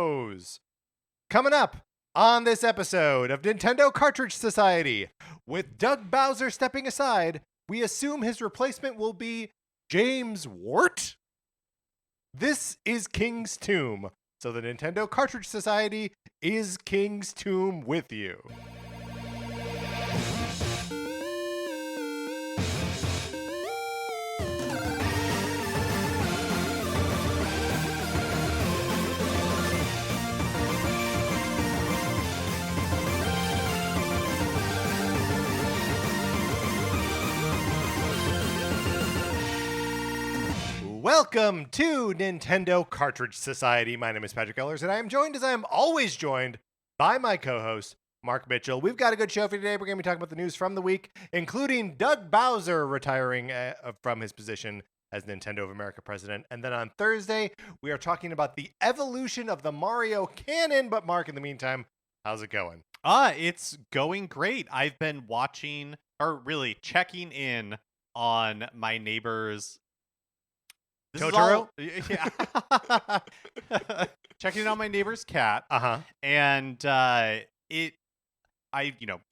heroes. Coming up on this episode of Nintendo Cartridge Society, with Doug Bowser stepping aside, we assume his replacement will be James Wart. This is King's Tomb, so the Nintendo Cartridge Society is King's Tomb with you. Welcome to Nintendo Cartridge Society. My name is Patrick Ellers, and I am joined, as I am always joined, by my co-host, Mark Mitchell. We've got a good show for you today. We're going to be talking about the news from the week, including Doug Bowser retiring from his position as Nintendo of America president. And then on Thursday, we are talking about the evolution of the Mario canon. But Mark, in the meantime, how's it going? It's going great. I've been watching, or really checking in on my neighbor's Totoro? Yeah. Checking in on my neighbor's cat. And I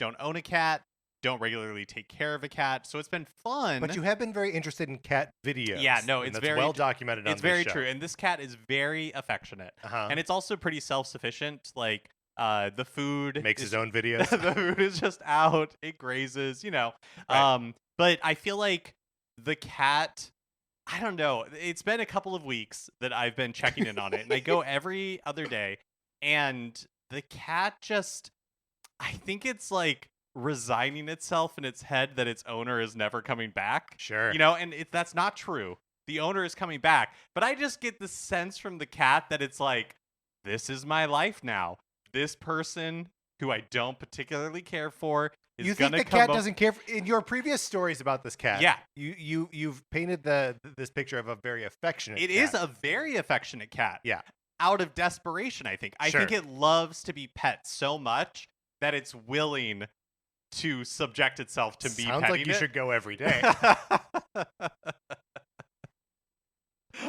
don't own a cat, don't regularly take care of a cat, so it's been fun. But you have been very interested in cat videos. Yeah, no, it's that's very well documented on this show. It's very true, and this cat is very affectionate. And it's also pretty self-sufficient. Like, the food makes his own videos. The food is just out. It grazes, Right. But I feel like the cat, I don't know. It's been a couple of weeks that I've been checking in on it, and I go every other day, and the cat just, I think it's like resigning itself in its head that its owner is never coming back. Sure. And that's not true. The owner is coming back, but I just get the sense from the cat that it's like, this is my life now. This person who I don't particularly care for is you think gonna the come cat up- doesn't care in your previous stories about this cat? Yeah. You've painted this picture of a very affectionate cat. It is a very affectionate cat. Yeah. Out of desperation, I think. I think it loves to be pet so much that it's willing to subject itself to me Sounds petting like you it. should go every day.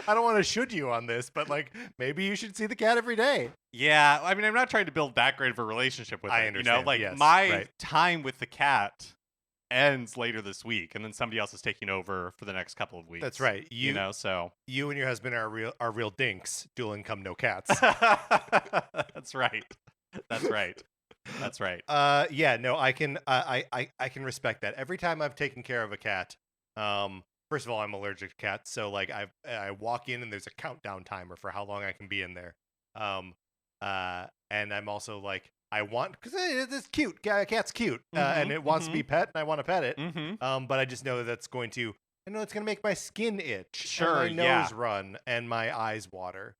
I don't want to should you on this, but like maybe you should see the cat every day. Yeah, I mean, I'm not trying to build that great of a relationship with it. I understand. Like yes, right. time with the cat ends later this week, and then somebody else is taking over for the next couple of weeks. That's right. So you and your husband are real dinks. Dual income, no cats. That's right. That's right. That's right. Yeah. No, I can respect that. Every time I've taken care of a cat, first of all, I'm allergic to cats, so like I walk in and there's a countdown timer for how long I can be in there. And I'm also like, I want, because it's cute. Cat's cute, and it wants to be pet, and I want to pet it. But I just know that it's going to make my skin itch, sure, and my nose run, and my eyes water.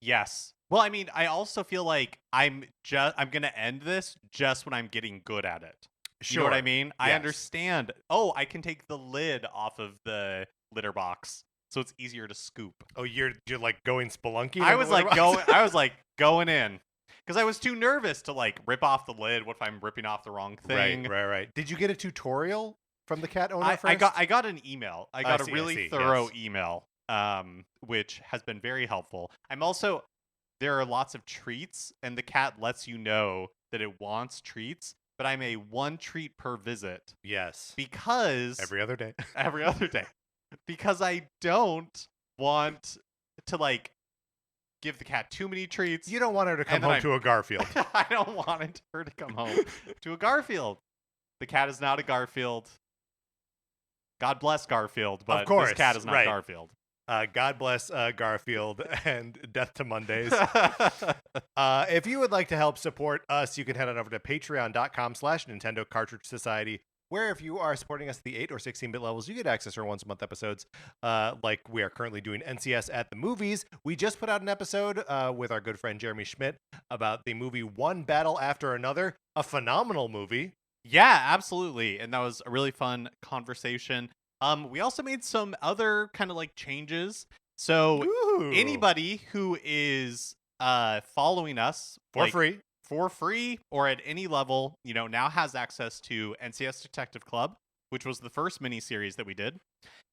Yes. Well, I mean, I also feel like I'm gonna end this just when I'm getting good at it. Sure. You know what I mean? Yes. I understand. Oh, I can take the lid off of the litter box, so it's easier to scoop. Oh, you're like going spelunky? I was like going in. Because I was too nervous to like rip off the lid. What if I'm ripping off the wrong thing? Right. Did you get a tutorial from the cat owner first? I got an email. I got a really thorough email, which has been very helpful. There are lots of treats, and the cat lets you know that it wants treats, but I'm a 1 treat per visit. Yes. Because every other day. Because I don't want to like give the cat too many treats. You don't want her to come home to a Garfield. I don't want her to come home to a Garfield. The cat is not a Garfield. God bless Garfield, but of course, this cat is not Garfield. God bless Garfield and Death to Mondays. If you would like to help support us, you can head on over to patreon.com/Nintendo Cartridge Society, where if you are supporting us at the 8 or 16-bit levels, you get access to our once-a-month episodes, like we are currently doing NCS at the movies. We just put out an episode with our good friend Jeremy Schmidt about the movie One Battle After Another, a phenomenal movie. Yeah, absolutely. And that was a really fun conversation. We also made some other kind of like changes. So anybody who is following us for free or at any level, now has access to NCS Detective Club, which was the first miniseries that we did.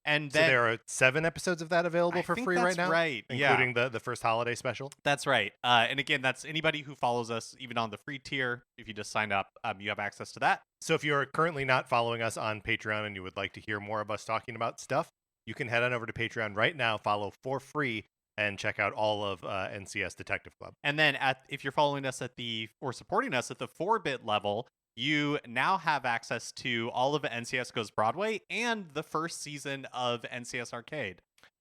And So then there are 7 episodes of that available I for think free that's right now, right. Yeah, including the first holiday special. that's right. And again, that's anybody who follows us, even on the free tier. If you just sign up, you have access to that. So if you're currently not following us on Patreon and you would like to hear more of us talking about stuff, you can head on over to Patreon right now, follow for free, and check out all of NCS Detective Club. And then if you're following us or supporting us at the 4-bit level, you now have access to all of NCS Goes Broadway and the first season of NCS Arcade.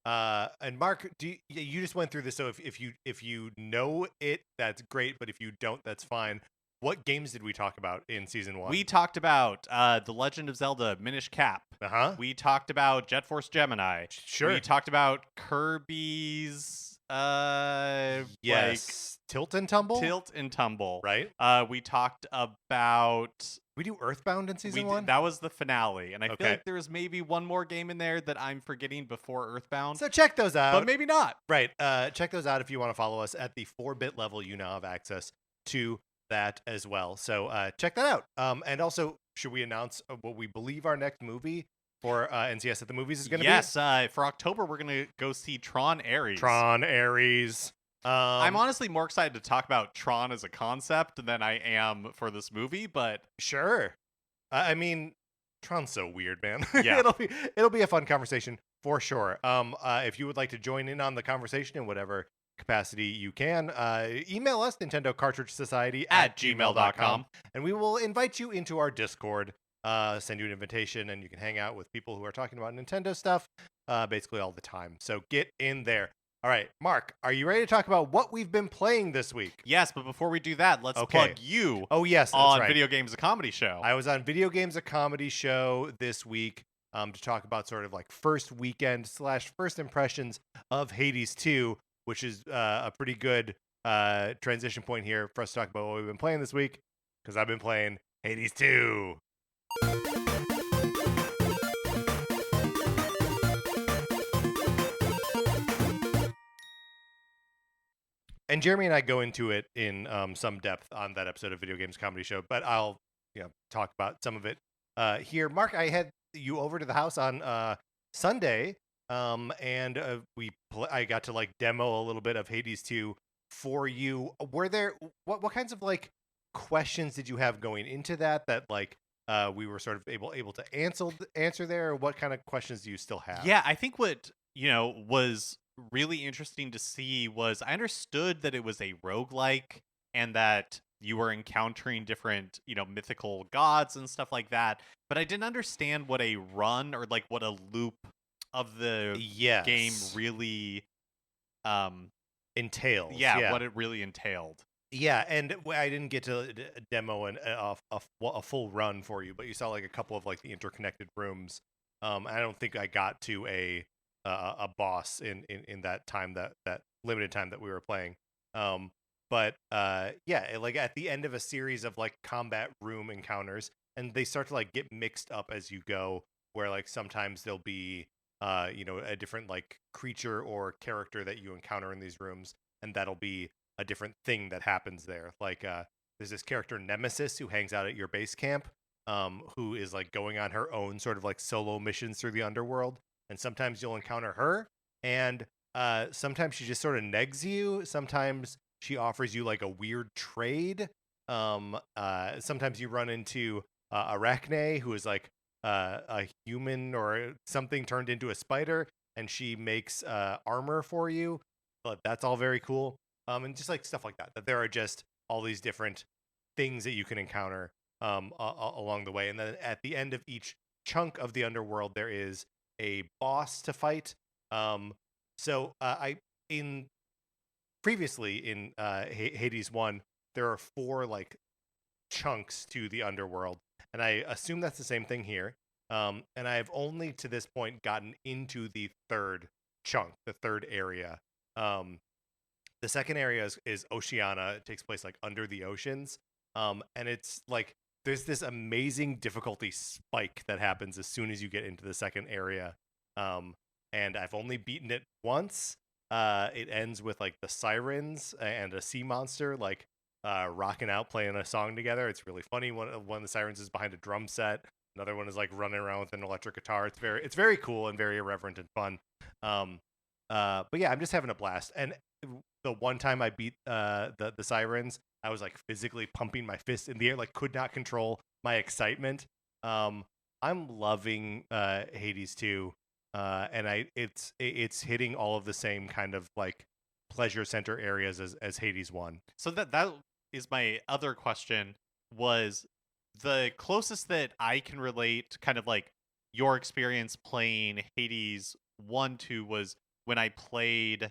And Mark, you just went through this, so if you know it, that's great. But if you don't, that's fine. What games did we talk about in season 1? We talked about The Legend of Zelda Minish Cap. We talked about Jet Force Gemini. Sure. We talked about Kirby's yes, Tilt and Tumble. Tilt and Tumble. Right. We talked about. We do Earthbound in season 1. That was the finale, and I feel Okay. like there was maybe one more game in there that I'm forgetting before Earthbound. So check those out. But maybe not. Right. Check those out if you want to follow us at the 4-bit level. You now have access to that as well. So check that out. And also, should we announce what we believe our next movie for NCS at the Movies is going to be? Yes. For October, we're going to go see Tron Ares. Tron Ares. I'm honestly more excited to talk about Tron as a concept than I am for this movie, but sure. I mean, Tron's so weird, man. Yeah. it'll be a fun conversation for sure. If you would like to join in on the conversation in whatever capacity you can, email us Nintendo Cartridge Society at gmail.com, and we will invite you into our Discord. Send you an invitation, and you can hang out with people who are talking about Nintendo stuff basically all the time. So get in there. All right, Mark, are you ready to talk about what we've been playing this week? Yes, but before we do that, let's plug you. Oh, yes, that's on right. Video Games, a Comedy Show. I was on Video Games, a Comedy Show this week to talk about sort of like first weekend / first impressions of Hades 2, which is a pretty good transition point here for us to talk about what we've been playing this week, because I've been playing Hades 2. And Jeremy and I go into it in some depth on that episode of Video Games Comedy Show, but I'll talk about some of it here. Mark, I had you over to the house on Sunday, and I got to like demo a little bit of Hades 2 for you. Were there what kinds of like questions did you have going into that like we were sort of able to answer there? Or what kind of questions do you still have? Yeah, I think what was really interesting to see was I understood that it was a roguelike and that you were encountering different, mythical gods and stuff like that. But I didn't understand what a run or like what a loop of the game really entails. Yeah, what it really entailed. Yeah, and I didn't get to demo a full run for you, but you saw like a couple of like the interconnected rooms. I don't think I got to a boss in that time, that limited time that we were playing. But like at the end of a series of like combat room encounters, and they start to like get mixed up as you go, where like sometimes there'll be a different like creature or character that you encounter in these rooms, and that'll be a different thing that happens there. Like there's this character Nemesis who hangs out at your base camp, who is like going on her own sort of like solo missions through the underworld. And sometimes you'll encounter her, and sometimes she just sort of negs you. Sometimes she offers you like a weird trade. Sometimes you run into Arachne, who is like a human or something turned into a spider, and she makes armor for you. But that's all very cool. And just like stuff like that. That there are just all these different things that you can encounter along the way. And then at the end of each chunk of the underworld, there is a boss to fight. Previously in Hades 1, there are 4 like chunks to the underworld, and I assume that's the same thing here. And I've only to this point gotten into the third chunk, the third area. The second area is Oceania. It takes place like under the oceans, and it's like there's this amazing difficulty spike that happens as soon as you get into the second area. And I've only beaten it once. It ends with like the sirens and a sea monster like rocking out, playing a song together. It's really funny. One of the sirens is behind a drum set. Another one is like running around with an electric guitar. It's very cool and very irreverent and fun. Um, but yeah, I'm just having a blast. And the one time I beat the sirens, I was like physically pumping my fist in the air, like could not control my excitement. Um, I'm loving Hades 2, and it's hitting all of the same kind of like pleasure center areas as Hades 1. So that is my other question, was the closest that I can relate, kind of like your experience playing Hades 1 2 was when I played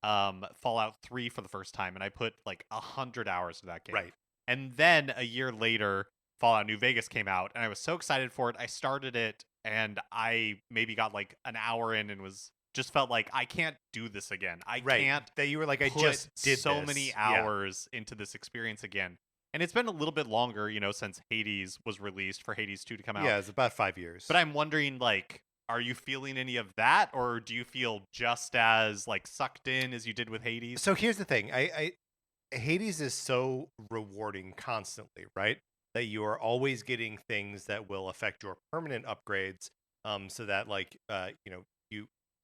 Fallout 3 for the first time, and I put like 100 hours to that game. Right. And then a year later, Fallout New Vegas came out, and I was so excited for it. I started it, and I maybe got like an hour in and just felt like I can't do this again. I can't. That you were like, I put just did so this. many Yeah. hours into this experience again. And it's been a little bit longer, since Hades was released, for Hades 2 to come out. Yeah, it's about 5 years. But I'm wondering, like, are you feeling any of that, or do you feel just as like sucked in as you did with Hades? So here's the thing. I Hades is so rewarding constantly, right? That you are always getting things that will affect your permanent upgrades. So that like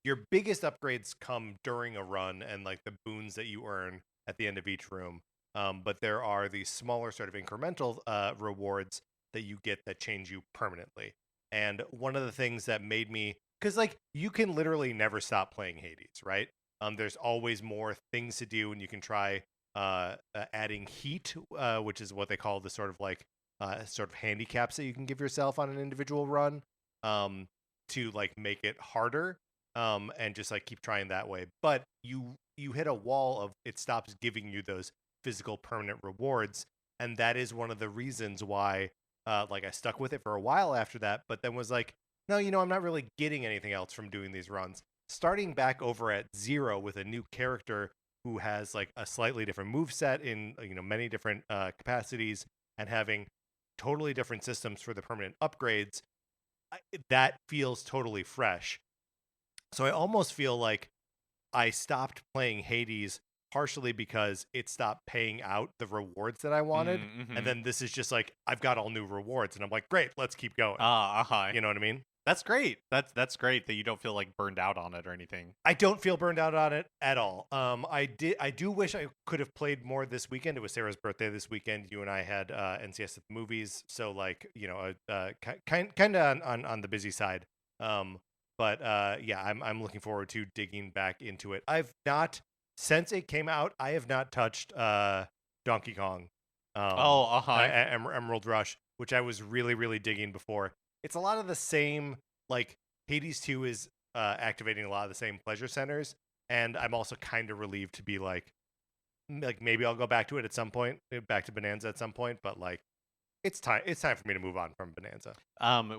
your biggest upgrades come during a run and like the boons that you earn at the end of each room. But there are these smaller sort of incremental rewards that you get that change you permanently. And one of the things that made me, because like you can literally never stop playing Hades, right? There's always more things to do, and you can try adding heat, which is what they call the sort of like sort of handicaps that you can give yourself on an individual run, to like make it harder, and just like keep trying that way. But you hit a wall of it stops giving you those physical permanent rewards, and that is one of the reasons why like I stuck with it for a while after that, but then was like, no, I'm not really getting anything else from doing these runs. Starting back over at 0 with a new character who has like a slightly different move set in many different capacities, and having totally different systems for the permanent upgrades, that feels totally fresh. So I almost feel like I stopped playing Hades partially because it stopped paying out the rewards that I wanted. Mm-hmm. And then this is just like, I've got all new rewards, and I'm like, great, let's keep going. You know what I mean? That's great. That's great that you don't feel like burned out on it or anything. I don't feel burned out on it at all. I do wish I could have played more this weekend. It was Sarah's birthday this weekend. You and I had NCS at the movies, so like kind of on the busy side. But yeah, I'm looking forward to digging back into it. I've not, since it came out, I have not touched Donkey Kong. Emerald Rush, which I was really, really digging before. It's a lot of the same, like Hades 2 is activating a lot of the same pleasure centers, and I'm also kind of relieved to be like maybe I'll go back to it at some point, back to Bonanza at some point, but like it's time for me to move on from Bonanza.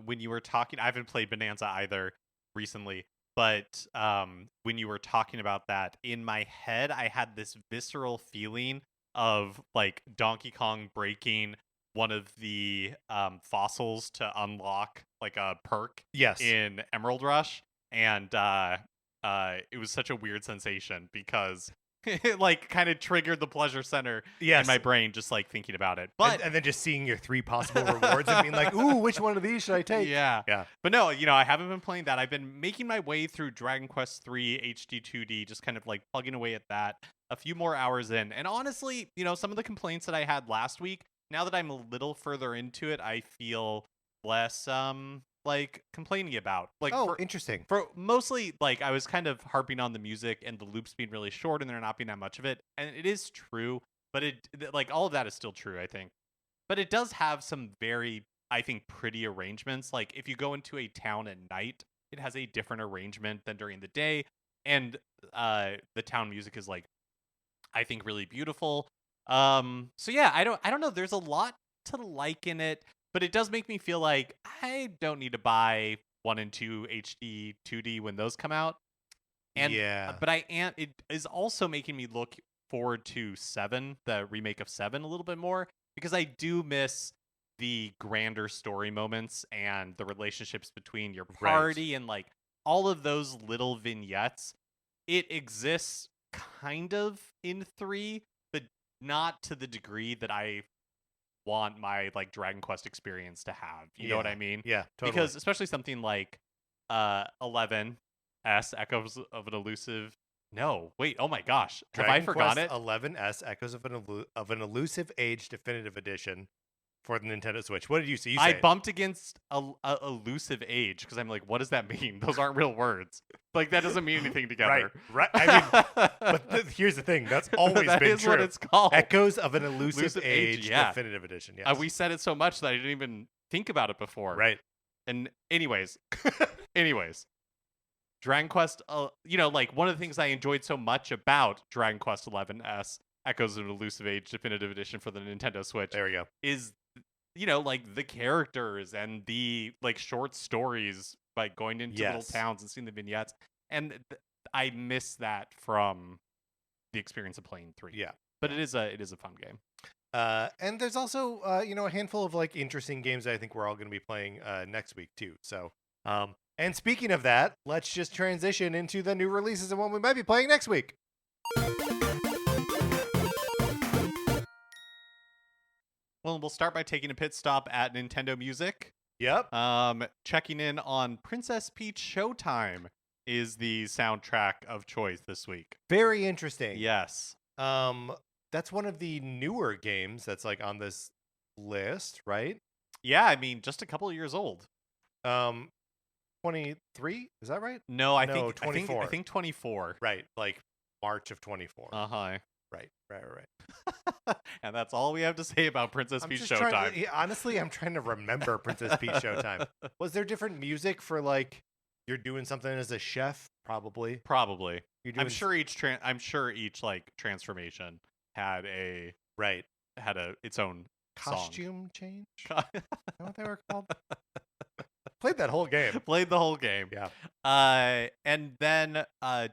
When you were talking, I haven't played Bonanza either recently, but when you were talking about that, in my head I had this visceral feeling of like Donkey Kong breaking one of the fossils to unlock like a perk in Emerald Rush, and it was such a weird sensation because it like kind of triggered the pleasure center in my brain just like thinking about it. But and then just seeing your 3 possible rewards and being like, ooh, which one of these should I take? Yeah. But no, I haven't been playing that. I've been making my way through Dragon Quest 3 HD 2D, just kind of like plugging away at that. A few more hours in, and honestly, some of the complaints that I had last week, now that I'm a little further into it, I feel less like complaining about. Like, interesting. For mostly, like, I was kind of harping on the music and the loops being really short and there not being that much of it, and it is true. But like all of that is still true, I think. But it does have some very, I think, pretty arrangements. Like if you go into a town at night, it has a different arrangement than during the day, and the town music is like, I think, really beautiful. So yeah, I don't know. There's a lot to like in it, but it does make me feel like I don't need to buy 1 and 2 HD 2D when those come out. And but it is also making me look forward to 7, the remake of 7, a little bit more, because I do miss the grander story moments and the relationships between your party and like all of those little vignettes. It exists kind of in 3, but not to the degree that I want my like Dragon Quest experience to have. You know what I mean? Yeah, totally. Because especially something like 11 S Echoes of an Elusive. No, wait. Oh my gosh, Dragon have I forgotten Quest it? 11S Echoes of an Elusive Age Definitive Edition for the Nintendo Switch. What did you say? I bumped against a elusive age because I'm like, what does that mean? Those aren't real words. Like that doesn't mean anything together. Right. I mean, but here's the thing. That's always that been is true. what it's called. Echoes of an Elusive Elusive Age Age, yeah. Definitive Edition. Yes. We said it so much that I didn't even think about it before. Right. And anyways, Dragon Quest, like one of the things I enjoyed so much about Dragon Quest 11S Echoes of an Elusive Age Definitive Edition for the Nintendo Switch There we go. is, like the characters and the like short stories, like going into little towns and seeing the vignettes. And I miss that from the experience of playing 3. Yeah. But it is a fun game. And there's also, a handful of like interesting games that I think we're all going to be playing next week too. So, and speaking of that, let's just transition into the new releases and what we might be playing next week. Well, we'll start by taking a pit stop at Nintendo Music. Yep. Checking in on Princess Peach Showtime is the soundtrack of choice this week. Very interesting. Yes. That's one of the newer games that's like on this list, right? Yeah, I mean, just a couple of years old. 23, is that right? No, I No, think 24. I think 24. Right, like March of 24. Uh-huh. Right. And that's all we have to say about Princess Peach Showtime. Honestly, I'm trying to remember Princess Peach Showtime. Was there different music for like you're doing something as a chef? Probably. You're doing I'm sure each like transformation had its own costume song. change. Is that what they were called? Played that whole game. Played the whole game. Yeah. And then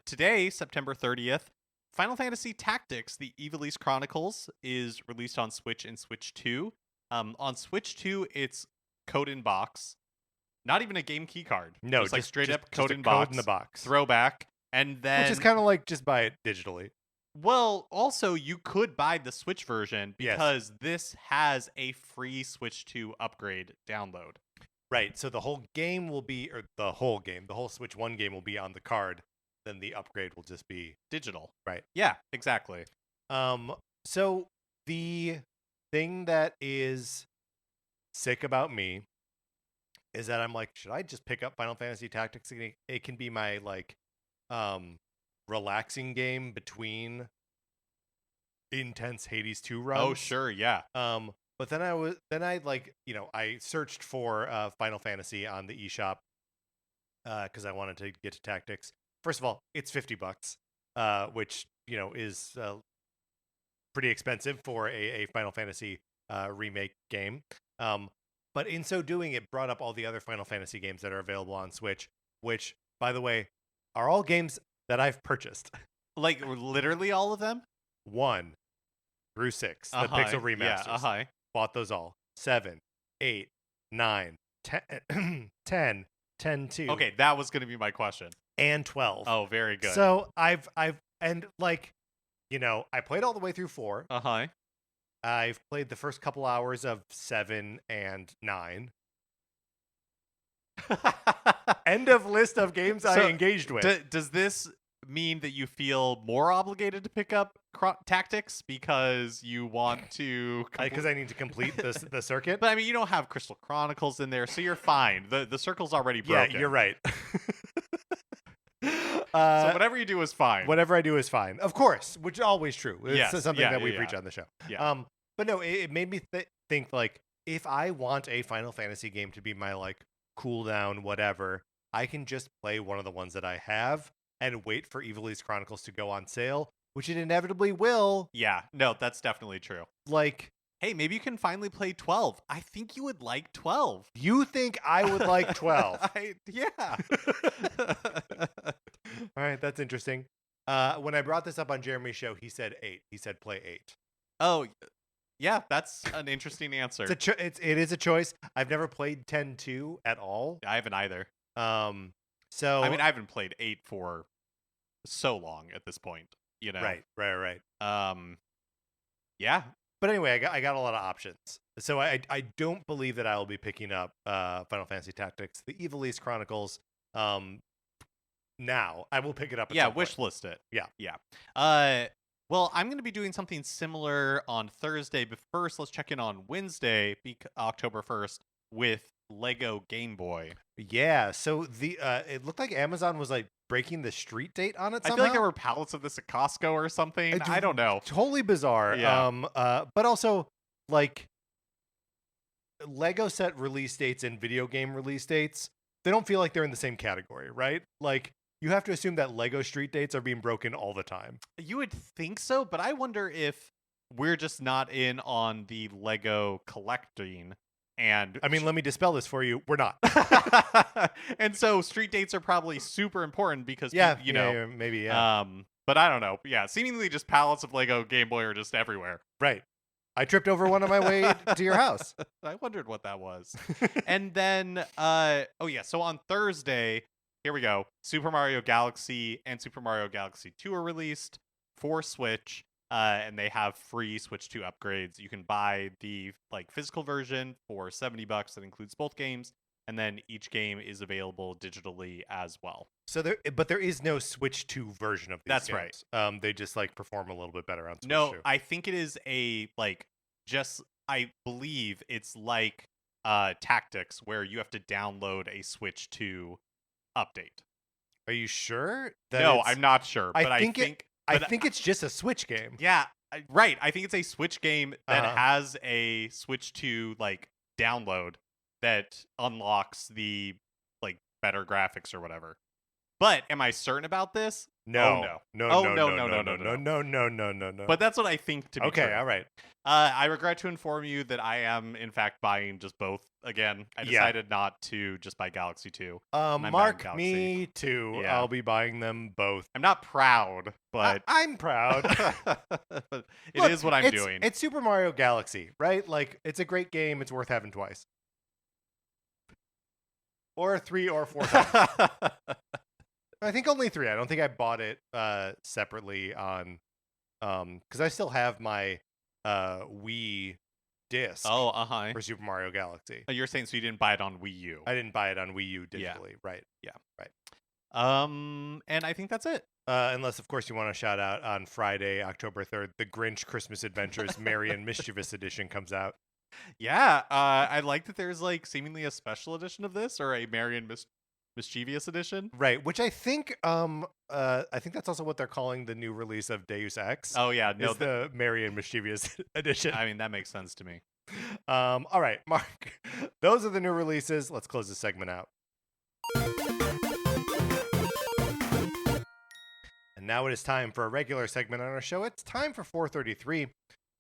today, September 30th, Final Fantasy Tactics: The Ivalice Chronicles is released on Switch and Switch 2. On Switch 2, it's code in box. Not even a game key card. No, just like straight up code in box. Code in the box. Throwback. And then which is kind of like just buy it digitally. Well, also you could buy the Switch version because this has a free Switch 2 upgrade download. Right. So the whole game will be, or the whole Switch 1 game will be on the card. Then the upgrade will just be digital. Right. Yeah, exactly. So the thing that is sick about me is that I'm like, should I just pick up Final Fantasy Tactics? It can be my like relaxing game between intense Hades 2 runs. Oh, sure, yeah. But then I searched for Final Fantasy on the eShop because I wanted to get to Tactics. First of all, it's $50, which is pretty expensive for a Final Fantasy remake game. But in so doing, it brought up all the other Final Fantasy games that are available on Switch, which, by the way, are all games that I've purchased. Like literally all of them? 1 through 6, the Pixel remasters. Yeah, Bought those all. 7, 8, 9, 10, 10, 2. Okay, that was going to be my question. And 12. Oh, very good. So I played all the way through 4. I've played the first couple hours of 7 and 9. End of list of games I engaged with. Does this mean that you feel more obligated to pick up Tactics because you want to? Because I need to complete the circuit. But I mean, you don't have Crystal Chronicles in there, so you're fine. The circle's already broken. Yeah, you're right. So whatever you do is fine. Whatever I do is fine. Of course, which is always true. It's something that we preach on the show. Yeah. But no, it made me think like, if I want a Final Fantasy game to be my like cooldown whatever, I can just play one of the ones that I have and wait for Ivalice Chronicles to go on sale, which it inevitably will. Yeah, no, that's definitely true. Like, hey, maybe you can finally play 12. I think you would like 12. You think I would like 12? Yeah. All right, that's interesting. When I brought this up on Jeremy's show, he said 8. He said play 8. Oh, yeah, that's an interesting answer. It is a choice. I've never played 10-2 at all. I haven't either. So I mean, I haven't played 8 for so long at this point. Right. Yeah. But anyway, I got a lot of options So I don't believe that I will be picking up Final Fantasy Tactics, the Evilise Chronicles. Now I will pick it up. At some wish point. list it. Yeah. Well, I'm going to be doing something similar on Thursday, but first let's check in on Wednesday, October 1st, with Lego Game Boy. Yeah. So the it looked like Amazon was like breaking the street date on it somehow. I feel like there were pallets of this at Costco or something. I don't know. Totally bizarre. Yeah. But also like Lego set release dates and video game release dates, they don't feel like they're in the same category, right? Like you have to assume that Lego street dates are being broken all the time. You would think so, but I wonder if we're just not in on the Lego collecting. And I mean, let me dispel this for you. We're not. And so street dates are probably super important because maybe. But I don't know. Yeah, seemingly just pallets of Lego Game Boy are just everywhere. Right. I tripped over one on my way to your house. I wondered what that was. And then so on Thursday, here we go. Super Mario Galaxy and Super Mario Galaxy 2 are released for Switch. And they have free Switch 2 upgrades. You can buy the physical version for $70. That includes both games, and then each game is available digitally as well. So there is no Switch 2 version of these That's games. right. They just perform a little bit better on Switch 2. No, I think it is I believe it's like Tactics, where you have to download a Switch 2 update. Are you sure? No, I'm not sure. But I think it's just a Switch game. Yeah, right. I think it's a Switch game that has a Switch 2 download that unlocks the better graphics or whatever. But am I certain about this? No. No. But that's what I think to be true. Okay, all right. I regret to inform you that I am in fact buying just both again. I decided not to just buy Galaxy 2. Mark me too. Yeah. I'll be buying them both. I'm not proud, but I'm proud. It is what I'm doing. It's Super Mario Galaxy, right? It's a great game. It's worth having twice. Or 3 or 4 times. I think only 3. I don't think I bought it separately on because I still have my Wii disc for Super Mario Galaxy. You're saying so you didn't buy it on Wii U? I didn't buy it on Wii U digitally. Right. Yeah. Right. And I think that's it. Unless, of course, you want to shout out on Friday, October 3rd, The Grinch Christmas Adventures Merry and Mischievous Edition comes out. Yeah, I like that there's seemingly a special edition of this, or a Merry and Mischievous edition. Right, which I think that's also what they're calling the new release of Deus Ex. Oh yeah, no, the Merry and Mischievous edition. I mean, that makes sense to me. All right, Mark, those are the new releases. Let's close this segment out. And now it is time for a regular segment on our show. It's time for 433.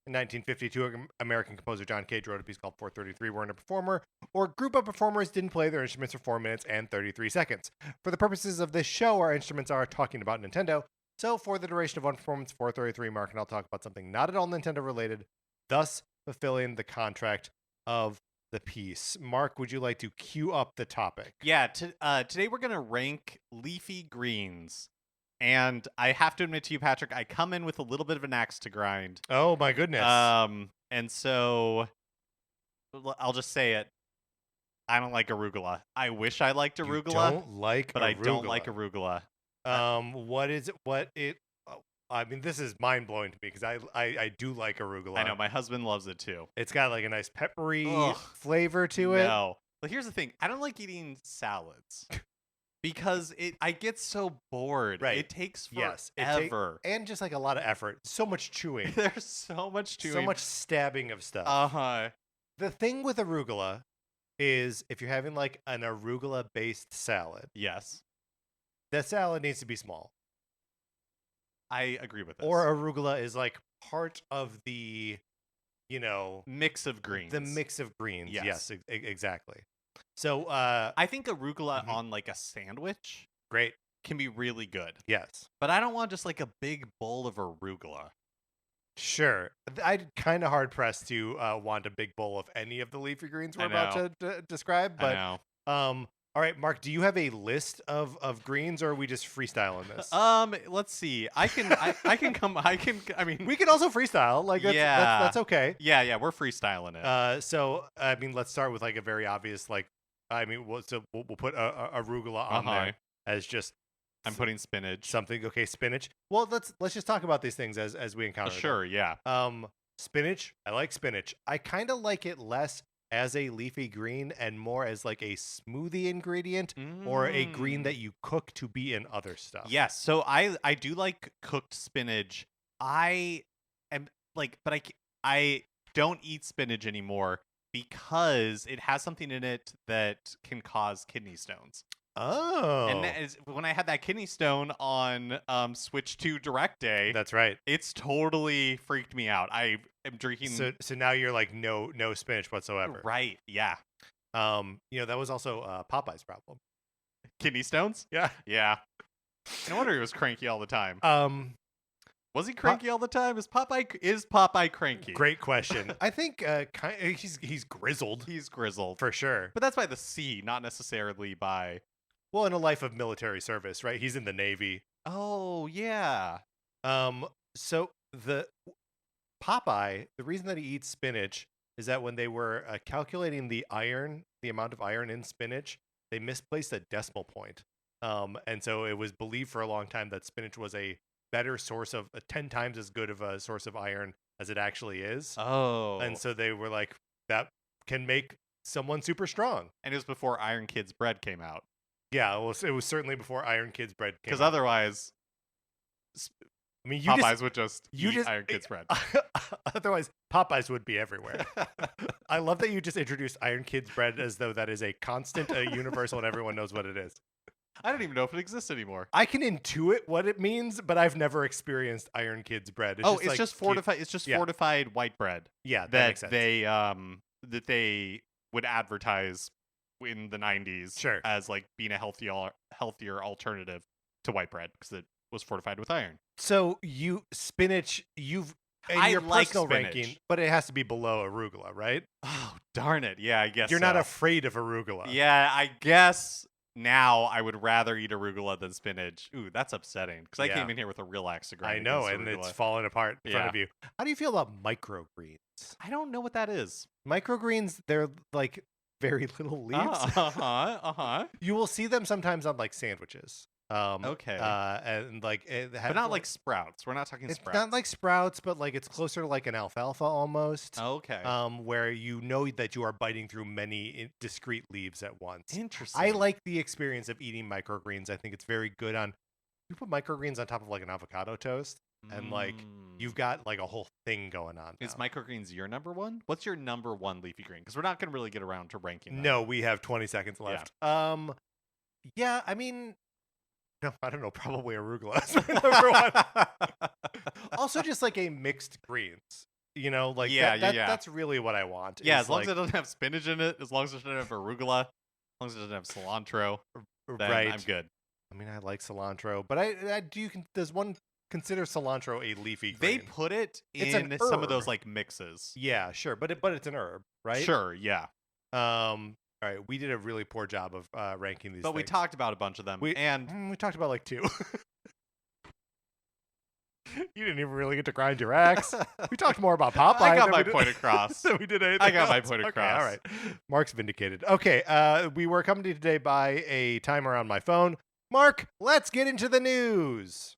In 1952, American composer John Cage wrote a piece called 433, wherein a performer or group of performers didn't play their instruments for 4 minutes and 33 seconds. For the purposes of this show, our instruments are talking about Nintendo. So for the duration of one performance, 433, Mark and I'll talk about something not at all Nintendo related, thus fulfilling the contract of the piece. Mark, would you like to cue up the topic? Yeah, today we're going to rank leafy greens. And I have to admit to you, Patrick, I come in with a little bit of an axe to grind. Oh my goodness. And so I'll just say it. I don't like arugula. I wish I liked arugula. But I don't like arugula. I mean, this is mind blowing to me because I do like arugula. I know, my husband loves it too. It's got a nice peppery flavor to it. No. But here's the thing. I don't like eating salads. Because I get so bored. Right. It takes forever. And just a lot of effort. So much chewing. There's so much chewing. So much stabbing of stuff. Uh-huh. The thing with arugula is if you're having an arugula-based salad. Yes. The salad needs to be small. I agree with this. Or arugula is part of the, mix of greens. The mix of greens. Yes, exactly. So I think arugula on a sandwich great can be really good. Yes. But I don't want just a big bowl of arugula. Sure. I'd kind of hard pressed to want a big bowl of any of the leafy greens we're about to describe, but All right, Mark, do you have a list of greens, or are we just freestyling this? Let's see. I mean, We can also freestyle. Like that's okay. Yeah, we're freestyling it. So I mean, let's start with like a very obvious like. I mean, we'll put arugula on there as just. I'm putting spinach. Something okay, spinach. Well, let's just talk about these things as we encounter them. Sure, yeah. Spinach. I like spinach. I kind of like it less as a leafy green and more as like a smoothie ingredient or a green that you cook to be in other stuff. Yes, so I do like cooked spinach. I am like, but I don't eat spinach anymore because it has something in it that can cause kidney stones. Oh. And that is, when I had that kidney stone on Switch 2 Direct Day. That's right. It's totally freaked me out. I am drinking. So now you're like no spinach whatsoever. Right. Yeah. That was also Popeye's problem. Kidney stones? Yeah. Yeah. No wonder he was cranky all the time. Was he cranky all the time? Is Popeye cranky? Great question. I think he's grizzled. He's grizzled for sure. But that's by the sea, not necessarily by. Well, in a life of military service, right? He's in the Navy. Oh, yeah. So the Popeye, the reason that he eats spinach is that when they were calculating the amount of iron in spinach, they misplaced a decimal point. And so it was believed for a long time that spinach was a better source of 10 times as good of a source of iron as it actually is. Oh. And so they were like, that can make someone super strong. And it was before Iron Kids bread came out. Yeah, well, it was certainly before Iron Kids bread came out. Because otherwise, I mean, Popeyes would just eat Iron Kids bread. Otherwise, Popeyes would be everywhere. I love that you just introduced Iron Kids bread as though that is a constant, universal, and everyone knows what it is. I don't even know if it exists anymore. I can intuit what it means, but I've never experienced Iron Kids bread. It's just fortified. It's just fortified white bread. Yeah, that makes sense. they would advertise in the 90s as like being a healthier alternative to white bread because it was fortified with iron. So your like personal spinach. ranking, but it has to be below arugula, right? Oh, darn it. Yeah, I guess you're not afraid of arugula. Yeah, I guess now I would rather eat arugula than spinach. Ooh, that's upsetting because I came in here with a real axe to grind. I know, and arugula. It's falling apart in front of you. How do you feel about microgreens? I don't know what that is. Microgreens, they're like very little leaves. You will see them sometimes on like sandwiches. Okay. And like, but not like sprouts. We're not talking sprouts. It's not like sprouts, but like it's closer to like an alfalfa almost. Okay. Where you know that you are biting through many discrete leaves at once. Interesting. I like the experience of eating microgreens. I think it's very good on. You put microgreens on top of like an avocado toast, and like you've got like a whole thing going on. Is microgreens your number one? What's your number one leafy green? Because we're not going to really get around to ranking them. No, we have 20 seconds left. Yeah, I mean. No, I don't know. Probably arugula is my number one. Also, just like a mixed greens. Like that's really what I want. Yeah, as long as it doesn't have spinach in it, as long as it doesn't have arugula, as long as it doesn't have cilantro, then I'm good. I mean, I like cilantro, but does one consider cilantro a leafy green? They put it in some of those like mixes. Yeah, sure, but it's an herb, right? Sure, yeah. All right, we did a really poor job of ranking these. But we talked about a bunch of them, we talked about like 2. You didn't even really get to grind your axe. We talked more about Popeye. I got my point across. We did anything I got else. my point across. All right, Mark's vindicated. Okay, we were accompanied today by a timer on my phone. Mark, let's get into the news.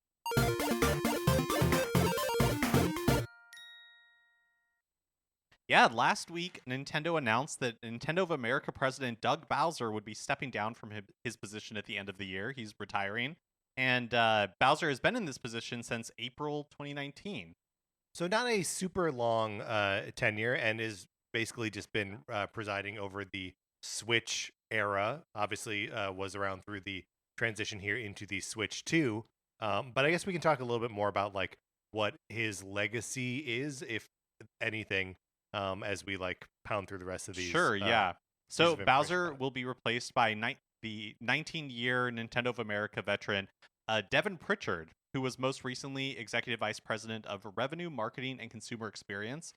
Yeah, last week, Nintendo announced that Nintendo of America president Doug Bowser would be stepping down from his position at the end of the year. He's retiring. And Bowser has been in this position since April 2019. So not a super long tenure, and has basically just been presiding over the Switch era. Obviously was around through the transition here into the Switch 2. But I guess we can talk a little bit more about like what his legacy is, if anything. As we like pound through the rest of these. Sure, yeah. So Bowser will be replaced by the 19-year Nintendo of America veteran Devon Pritchard, who was most recently Executive Vice President of Revenue, Marketing, and Consumer Experience.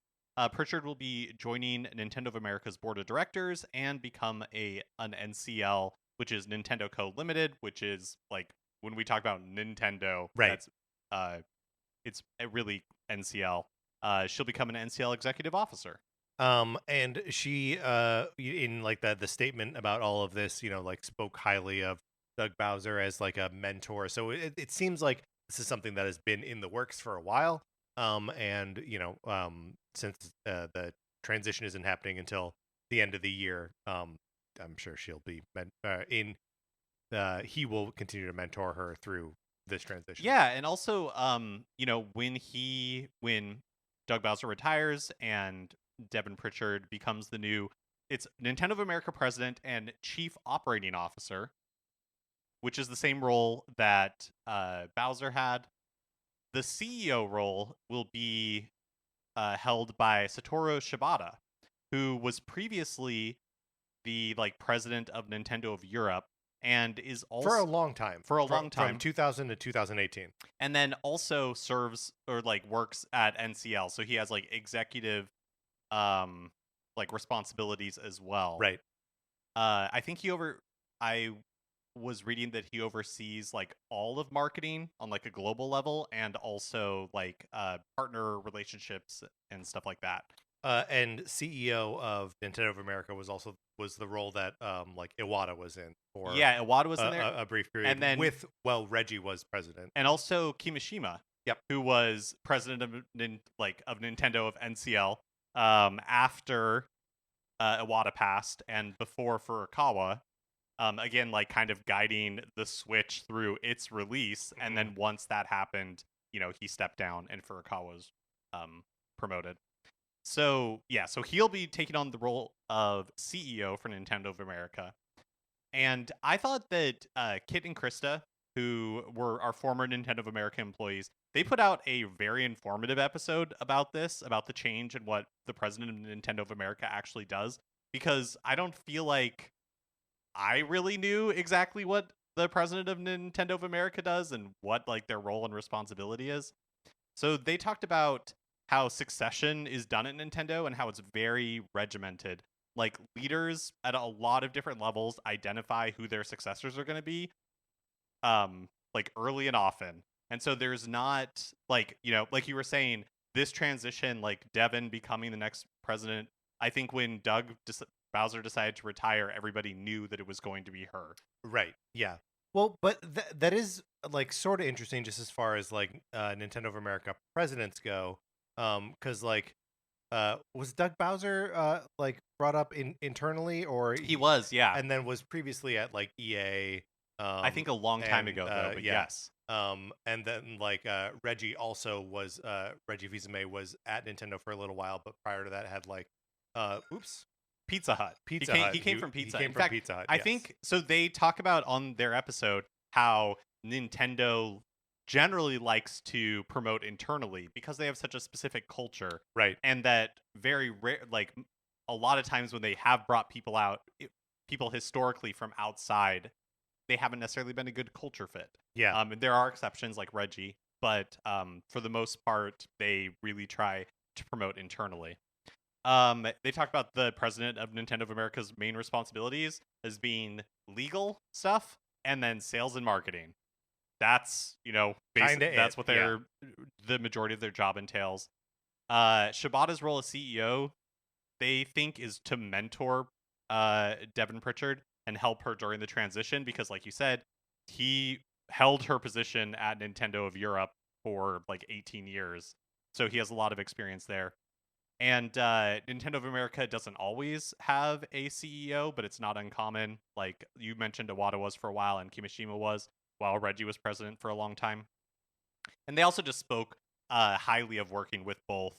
Pritchard will be joining Nintendo of America's board of directors and become an NCL, which is Nintendo Co. Limited, which is like when we talk about Nintendo, Right. that's it's really NCL. She'll become an NCL executive officer. And she in like the statement about all of this, like spoke highly of Doug Bowser as like a mentor. So it seems like this is something that has been in the works for a while. And since the transition isn't happening until the end of the year, I'm sure she'll be he will continue to mentor her through this transition. Yeah, and also when Doug Bowser retires and Devon Pritchard becomes it's Nintendo of America president and chief operating officer, which is the same role that Bowser had. The CEO role will be held by Satoru Shibata, who was previously the president of Nintendo of Europe and is also for a long time. From 2000 to 2018. And then also serves or works at NCL. So he has executive responsibilities as well. Right. I think I was reading that he oversees all of marketing on a global level and also partner relationships and stuff like that. And CEO of Nintendo of America was the role that Iwata was in for Iwata was in there a brief period, and then Reggie was president, and also Kimishima, who was president of Nintendo of NCL after Iwata passed and before Furukawa. Again, kind of guiding the Switch through its release, and then once that happened, he stepped down and Furukawa was promoted. So he'll be taking on the role of CEO for Nintendo of America. And I thought that Kit and Krista, who were our former Nintendo of America employees, they put out a very informative episode about the change and what the president of Nintendo of America actually does, because I don't feel like I really knew exactly what the president of Nintendo of America does and what their role and responsibility is. So they talked about how succession is done at Nintendo and how it's very regimented. Leaders at a lot of different levels identify who their successors are going to be early and often. And so there's not like you were saying, this transition, Devon becoming the next president, I think when Bowser decided to retire, everybody knew that it was going to be her. Right. Yeah. Well, but that is sort of interesting just as far as Nintendo of America presidents go. Because was Doug Bowser brought up internally, or he was, yeah, and then was previously at EA. I think a long time ago though, but yeah. yes. And then Reggie also was Reggie Fils-Aimé was at Nintendo for a little while, but prior to that had Pizza Hut. He came from Pizza. He came from Pizza Hut. I think so. They talk about on their episode how Nintendo generally likes to promote internally because they have such a specific culture, right? And that very rare, a lot of times when they have brought people out, people historically from outside, they haven't necessarily been a good culture fit. Yeah. And there are exceptions like Reggie, but for the most part, they really try to promote internally. They talked about the president of Nintendo of America's main responsibilities as being legal stuff and then sales and marketing. That's, that's what the majority of their job entails. Shibata's role as CEO, they think, is to mentor Devon Pritchard and help her during the transition because, like you said, he held her position at Nintendo of Europe for 18 years. So he has a lot of experience there. And Nintendo of America doesn't always have a CEO, but it's not uncommon. Like you mentioned, Iwata was for a while and Kimishima was, while Reggie was president for a long time. And they also just spoke highly of working with both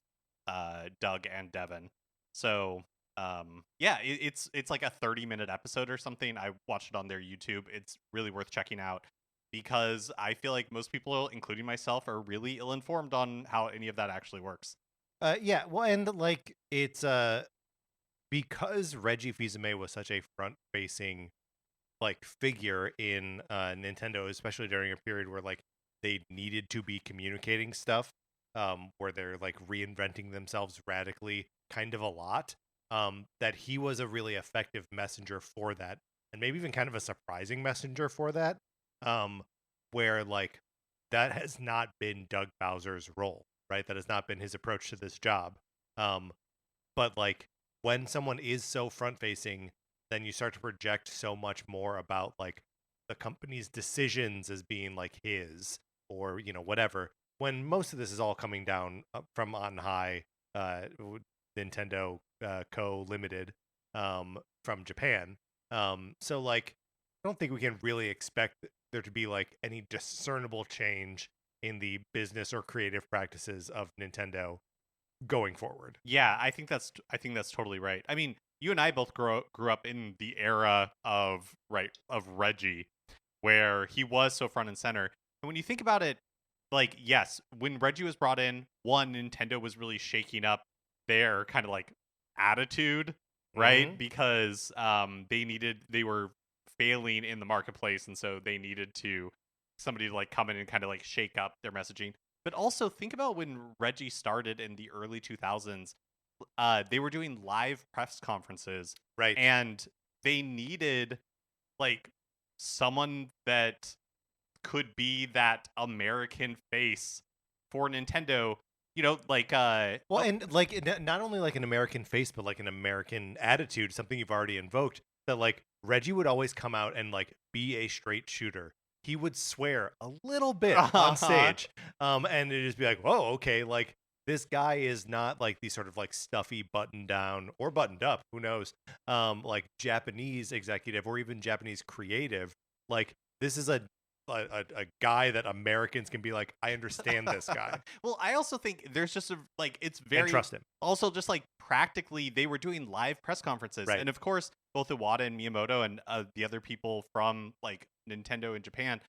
Doug and Devon. So it's like a 30-minute episode or something. I watched it on their YouTube. It's really worth checking out because I feel like most people, including myself, are really ill-informed on how any of that actually works. Yeah, well, and it's because Reggie Fils-Aimé was such a front-facing figure in Nintendo, especially during a period where they needed to be communicating stuff, where they're reinventing themselves radically kind of a lot, that he was a really effective messenger for that. and maybe even kind of a surprising messenger for that, where like that has not been Doug Bowser's role, right? That has not been his approach to this job. Um, but like when someone is so front facing, then you start to project so much more about like the company's decisions as being like his, or whatever, when most of this is all coming down from on high, Nintendo Co Limited, from Japan. So like I don't think we can really expect there to be like any discernible change in the business or creative practices of Nintendo going forward. Yeah, I think that's totally right. I mean, you and I both grew up in the era of Reggie, where he was so front and center. And when you think about it, like yes, when Reggie was brought in, one, Nintendo was really shaking up their kind of like attitude, right? Mm-hmm. Because they were failing in the marketplace, and so they needed somebody to like come in and kind of like shake up their messaging. But also think about when Reggie started in the early 2000s. They were doing live press conferences, Right. and they needed like someone that could be that American face for Nintendo. Well, and like not only like an American face, but like an American attitude, something you've already invoked. That like Reggie would always come out and like be a straight shooter. He would swear a little bit on stage, and it'd just be like, "Whoa, okay." Like this guy is not like the sort of like stuffy button down or buttoned up, who knows, like Japanese executive or even Japanese creative. Like this is a guy that Americans can be like, I understand this guy Well, I also think there's just it's and very trust him. also just like practically they were doing live press conferences, Right. and of course both Iwata and Miyamoto and the other people from like Nintendo in Japan,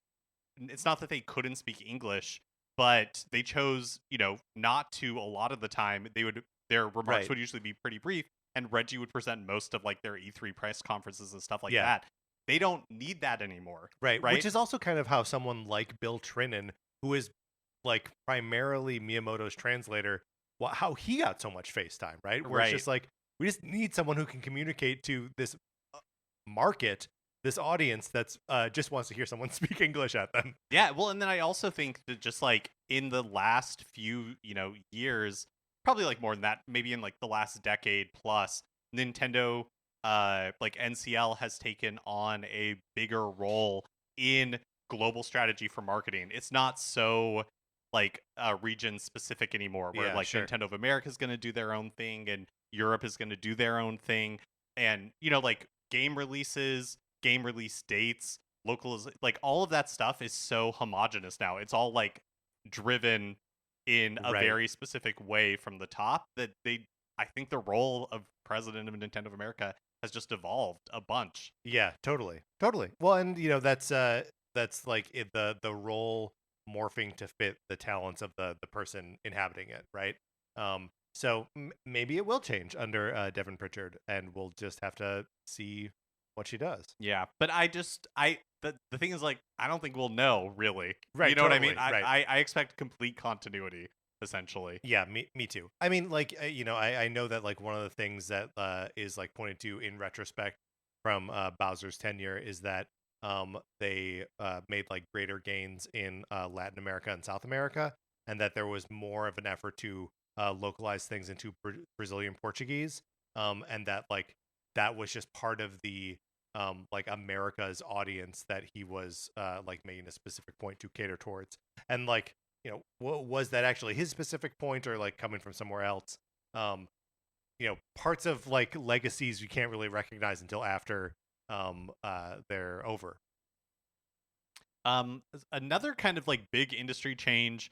it's not that they couldn't speak English, but they chose not to. A lot of the time their remarks Right. would usually be pretty brief, and Reggie would present most of like their E3 press conferences and stuff like Yeah. that. They don't need that anymore. Right. Right. Which is also kind of how someone like Bill Trinan, who is like primarily Miyamoto's translator, how he got so much FaceTime, right? Where it's Right. just like, we just need someone who can communicate to this market, this audience that's just wants to hear someone speak English at them. Yeah, well, and then I also think that just like in the last few, years, probably like more than that, maybe in like the last decade plus, Nintendo, like NCL has taken on a bigger role in global strategy for marketing. It's not so like region specific anymore, where Yeah, like sure. Nintendo of America is going to do their own thing and Europe is going to do their own thing, and like game releases, game release dates, like all of that stuff is so homogenous now. It's all like driven in a Right. very specific way from the top that I think the role of president of Nintendo of America has just evolved a bunch. Yeah, totally. Totally. Well, and that's like the role morphing to fit the talents of the person inhabiting it, right? So maybe it will change under Devon Pritchard, and we'll just have to see what she does. Yeah, but the thing is, like, I don't think we'll know really. Right, You know what I mean? totally, right. I expect complete continuity essentially. Yeah, me too. I mean, like, I know that like one of the things that is like pointed to in retrospect from Bowser's tenure is that they made like greater gains in Latin America and South America, and that there was more of an effort to localize things into Brazilian Portuguese, and that like that was just part of the like America's audience that he was like making a specific point to cater towards, and like was that actually his specific point or like coming from somewhere else? Parts of like legacies you can't really recognize until after they're over. Another kind of like big industry change.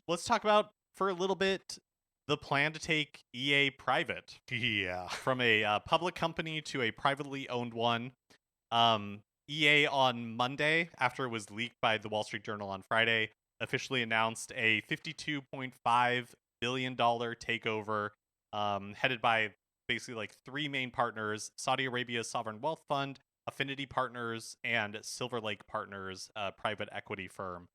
Let's talk about for a little bit the plan to take EA private. Yeah. From a public company to a privately owned one. EA on Monday, after it was leaked by the Wall Street Journal on Friday, officially announced a $52.5 billion takeover, headed by basically like three main partners: Saudi Arabia's Sovereign Wealth Fund, Affinity Partners, and Silver Lake Partners, a private equity firm.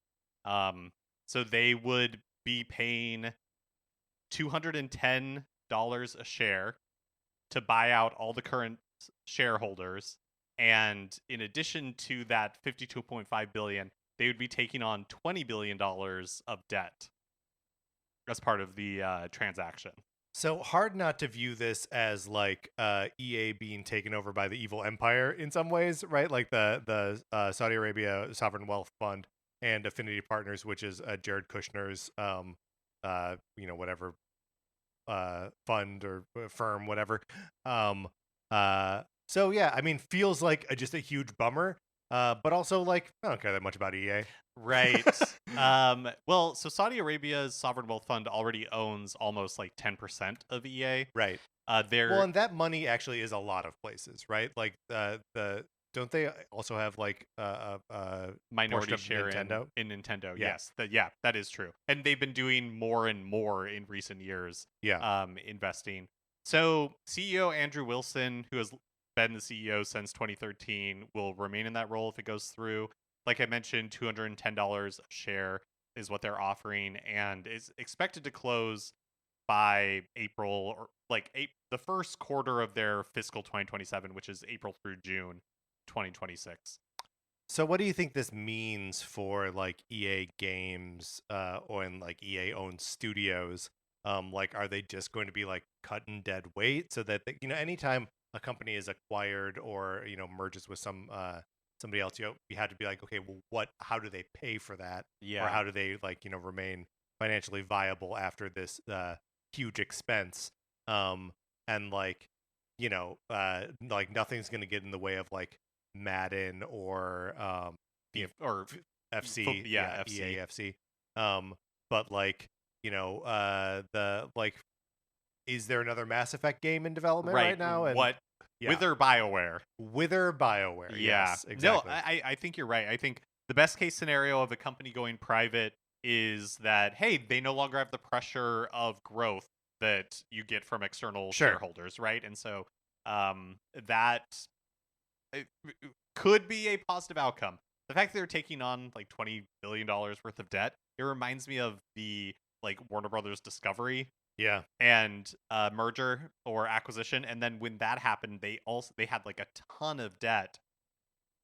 So they would be paying $210 a share to buy out all the current shareholders, And in addition to that 52.5 billion, they would be taking on $20 billion of debt as part of the transaction. So hard not to view this as like EA being taken over by the evil empire in some ways, right? Like the Saudi Arabia Sovereign Wealth Fund and Affinity Partners, which is Jared Kushner's whatever fund or firm, whatever. So yeah, I mean, feels like just a huge bummer. But also like I don't care that much about EA. Right. Well, so Saudi Arabia's sovereign wealth fund already owns almost like 10% of EA. Right. They're Well, and that money actually is a lot of places, right? Like the don't they also have like a minority portion of share Nintendo? in Nintendo. Yeah. Yes, that is true. And they've been doing more and more in recent years. Yeah. Investing. So CEO Andrew Wilson, who has been the CEO since 2013, will remain in that role if it goes through. Like I mentioned, $210 a share is what they're offering, and is expected to close by April or like the first quarter of their fiscal 2027, which is April through June 2026. So what do you think this means for like EA games or in like EA owned studios? Like are they just going to be like cutting dead weight so that anytime a company is acquired or merges with somebody else, you had to be like, okay, well how do they pay for that? Yeah. Or how do they like remain financially viable after this huge expense? And like like nothing's going to get in the way of like Madden or or FC, yeah, FC. EA FC. But like the like, is there another Mass Effect game in development right now? And what? Yeah. Wither BioWare. Yeah. Yes, exactly. No, I think you're right. I think the best case scenario of a company going private is that, hey, they no longer have the pressure of growth that you get from external shareholders, right? And so that could be a positive outcome. The fact that they're taking on like $20 billion worth of debt, it reminds me of the like Warner Brothers Discovery and merger or acquisition. And then when that happened, they had like a ton of debt.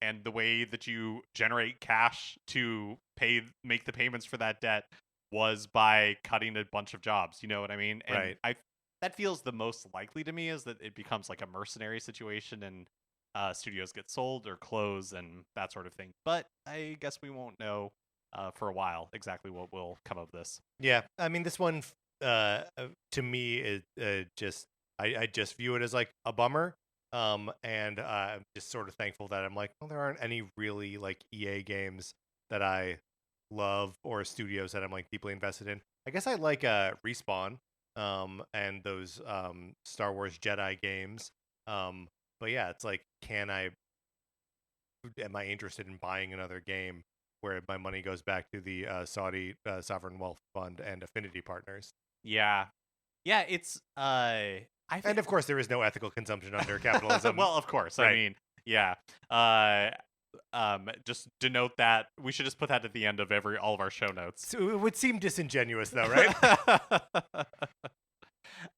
And the way that you generate cash to make the payments for that debt was by cutting a bunch of jobs. You know what I mean? And that feels the most likely to me, is that it becomes like a mercenary situation and studios get sold or close and that sort of thing. But I guess we won't know for a while exactly what will come of this. Yeah, I mean, this one to me is just I just view it as like a bummer. And I'm just sort of thankful that I'm like, well, there aren't any really like EA games that I love or studios that I'm like deeply invested in. I guess I like Respawn and those Star Wars Jedi games. But yeah, it's like, am I interested in buying another game where my money goes back to the Saudi Sovereign Wealth Fund and Affinity Partners? Yeah, it's and of course there is no ethical consumption under capitalism. Well, of course, right. I mean, yeah. Just denote that. We should just put that at the end of all of our show notes. So it would seem disingenuous, though, right?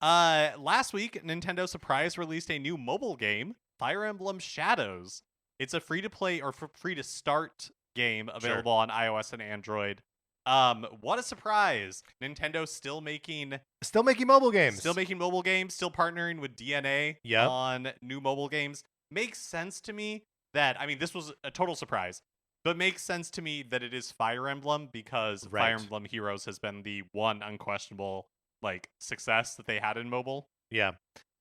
Last week, Nintendo surprise released a new mobile game, Fire Emblem Shadows. It's a free-to-play or free-to-start game available on iOS and Android. What a surprise! Nintendo still making mobile games. Still partnering with DNA on new mobile games. Makes sense to me that, I mean, this was a total surprise, but makes sense to me that it is Fire Emblem, because Fire Emblem Heroes has been the one unquestionable like success that they had in mobile. Yeah.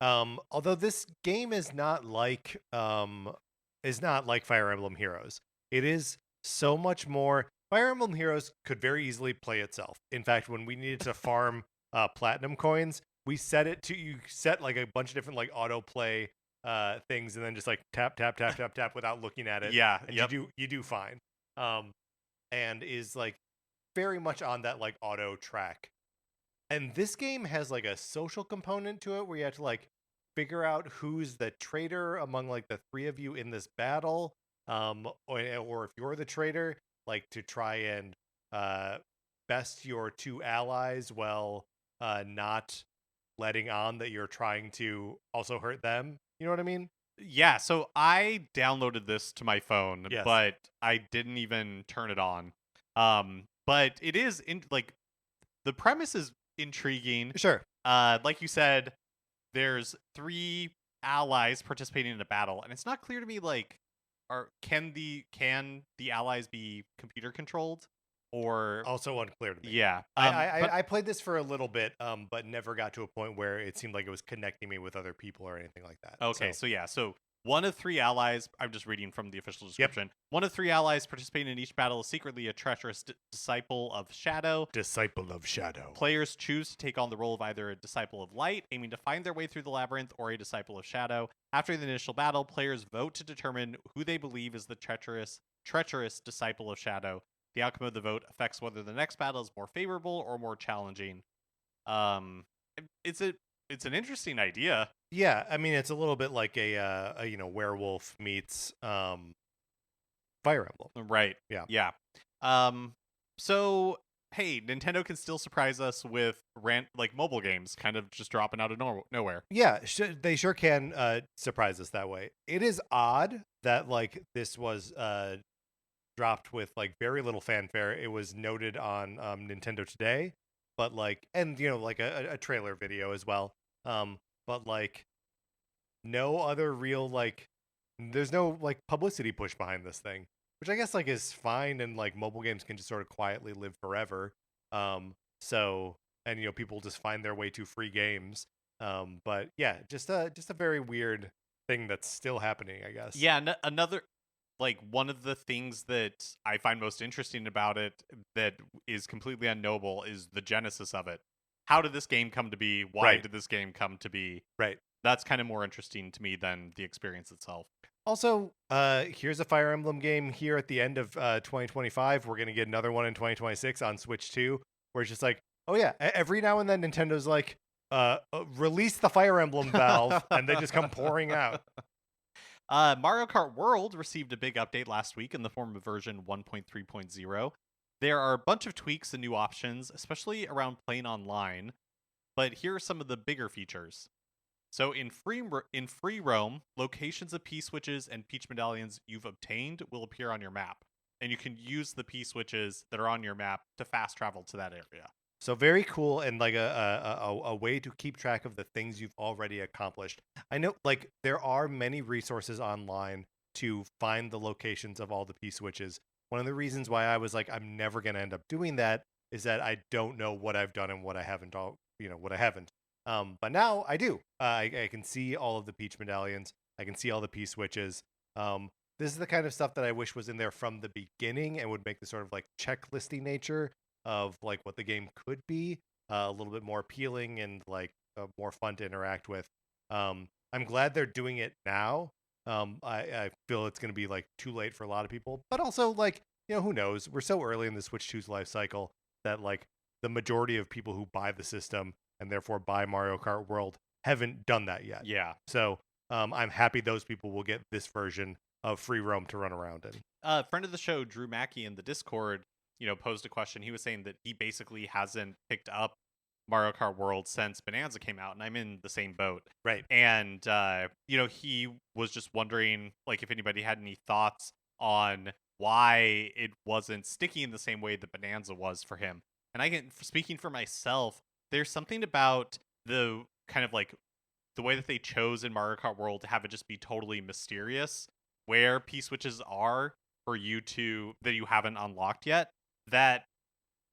Although this game is not like Fire Emblem Heroes. It is so much more. Fire Emblem Heroes could very easily play itself. In fact, when we needed to farm platinum coins, we set like a bunch of different like autoplay things, and then just like tap without looking at it. Yeah, and you do fine. And is like very much on that like auto track. And this game has like a social component to it where you have to like figure out who's the traitor among like the three of you in this battle, or if you're the traitor, like to try and best your two allies while not letting on that you're trying to also hurt them. You know what I mean? Yeah, so I downloaded this to my phone, Yes. but I didn't even turn it on. But it is like the premise is intriguing. Sure. Like you said, there's three allies participating in a battle, and it's not clear to me like can the allies be computer controlled or Also unclear to me. yeah. I played this for a little bit, but never got to a point where it seemed like it was connecting me with other people or anything like that. Okay, so yeah, so one of three allies, I'm just reading from the official Yep. description. One of three allies participating in each battle is secretly a treacherous disciple of Shadow. Disciple of Shadow. Players choose to take on the role of either a disciple of light, aiming to find their way through the labyrinth, or a disciple of shadow. After the initial battle, players vote to determine who they believe is the treacherous disciple of shadow. The outcome of the vote affects whether the next battle is more favorable or more challenging. It's an interesting idea. Yeah, I mean it's a little bit like a werewolf meets Fire Emblem. Right. Yeah. Yeah. So hey, Nintendo can still surprise us with like mobile games, kind of just dropping out of nowhere. Yeah, they sure can surprise us that way. It is odd that like this was dropped with like very little fanfare. It was noted on Nintendo Today, but like, and like a trailer video as well. But like no other real like, there's no like publicity push behind this thing, which I guess like is fine, and like mobile games can just sort of quietly live forever. So and people just find their way to free games. But yeah, just a very weird thing that's still happening, I guess. Yeah, another like one of the things that I find most interesting about it that is completely unknowable is the genesis of it. How did this game come to be? Why Right. did this game come to be? Right. That's kind of more interesting to me than the experience itself. Also, here's a Fire Emblem game here at the end of 2025. We're gonna get another one in 2026 on Switch 2, where it's just like, oh yeah, every now and then Nintendo's like, release the Fire Emblem valve, and they just come pouring out. Mario Kart World received a big update last week in the form of version 1.3.0. There are a bunch of tweaks and new options, especially around playing online. But here are some of the bigger features. So in free roam, locations of P-switches and Peach medallions you've obtained will appear on your map, and you can use the P-switches that are on your map to fast travel to that area. So very cool, and like a way to keep track of the things you've already accomplished. I know like there are many resources online to find the locations of all the P switches. One of the reasons why I was like I'm never going to end up doing that is that I don't know what I've done and what I haven't what I haven't. But now I do. I can see all of the Peach medallions. I can see all the P switches. This is the kind of stuff that I wish was in there from the beginning and would make the sort of like checklisty nature of like what the game could be a little bit more appealing and like more fun to interact with. I'm glad they're doing it now. I feel it's going to be like too late for a lot of people, but also like who knows? We're so early in the Switch 2's life cycle that like the majority of people who buy the system and therefore buy Mario Kart World haven't done that yet. Yeah. So I'm happy those people will get this version of free roam to run around in. Friend of the show, Drew Mackey in the Discord, posed a question. He was saying that he basically hasn't picked up Mario Kart World since Bonanza came out, and I'm in the same boat. Right. And he was just wondering like if anybody had any thoughts on why it wasn't sticky in the same way that Bonanza was for him. And speaking for myself, there's something about the kind of like the way that they chose in Mario Kart World to have it just be totally mysterious where P switches are for you that you haven't unlocked yet, that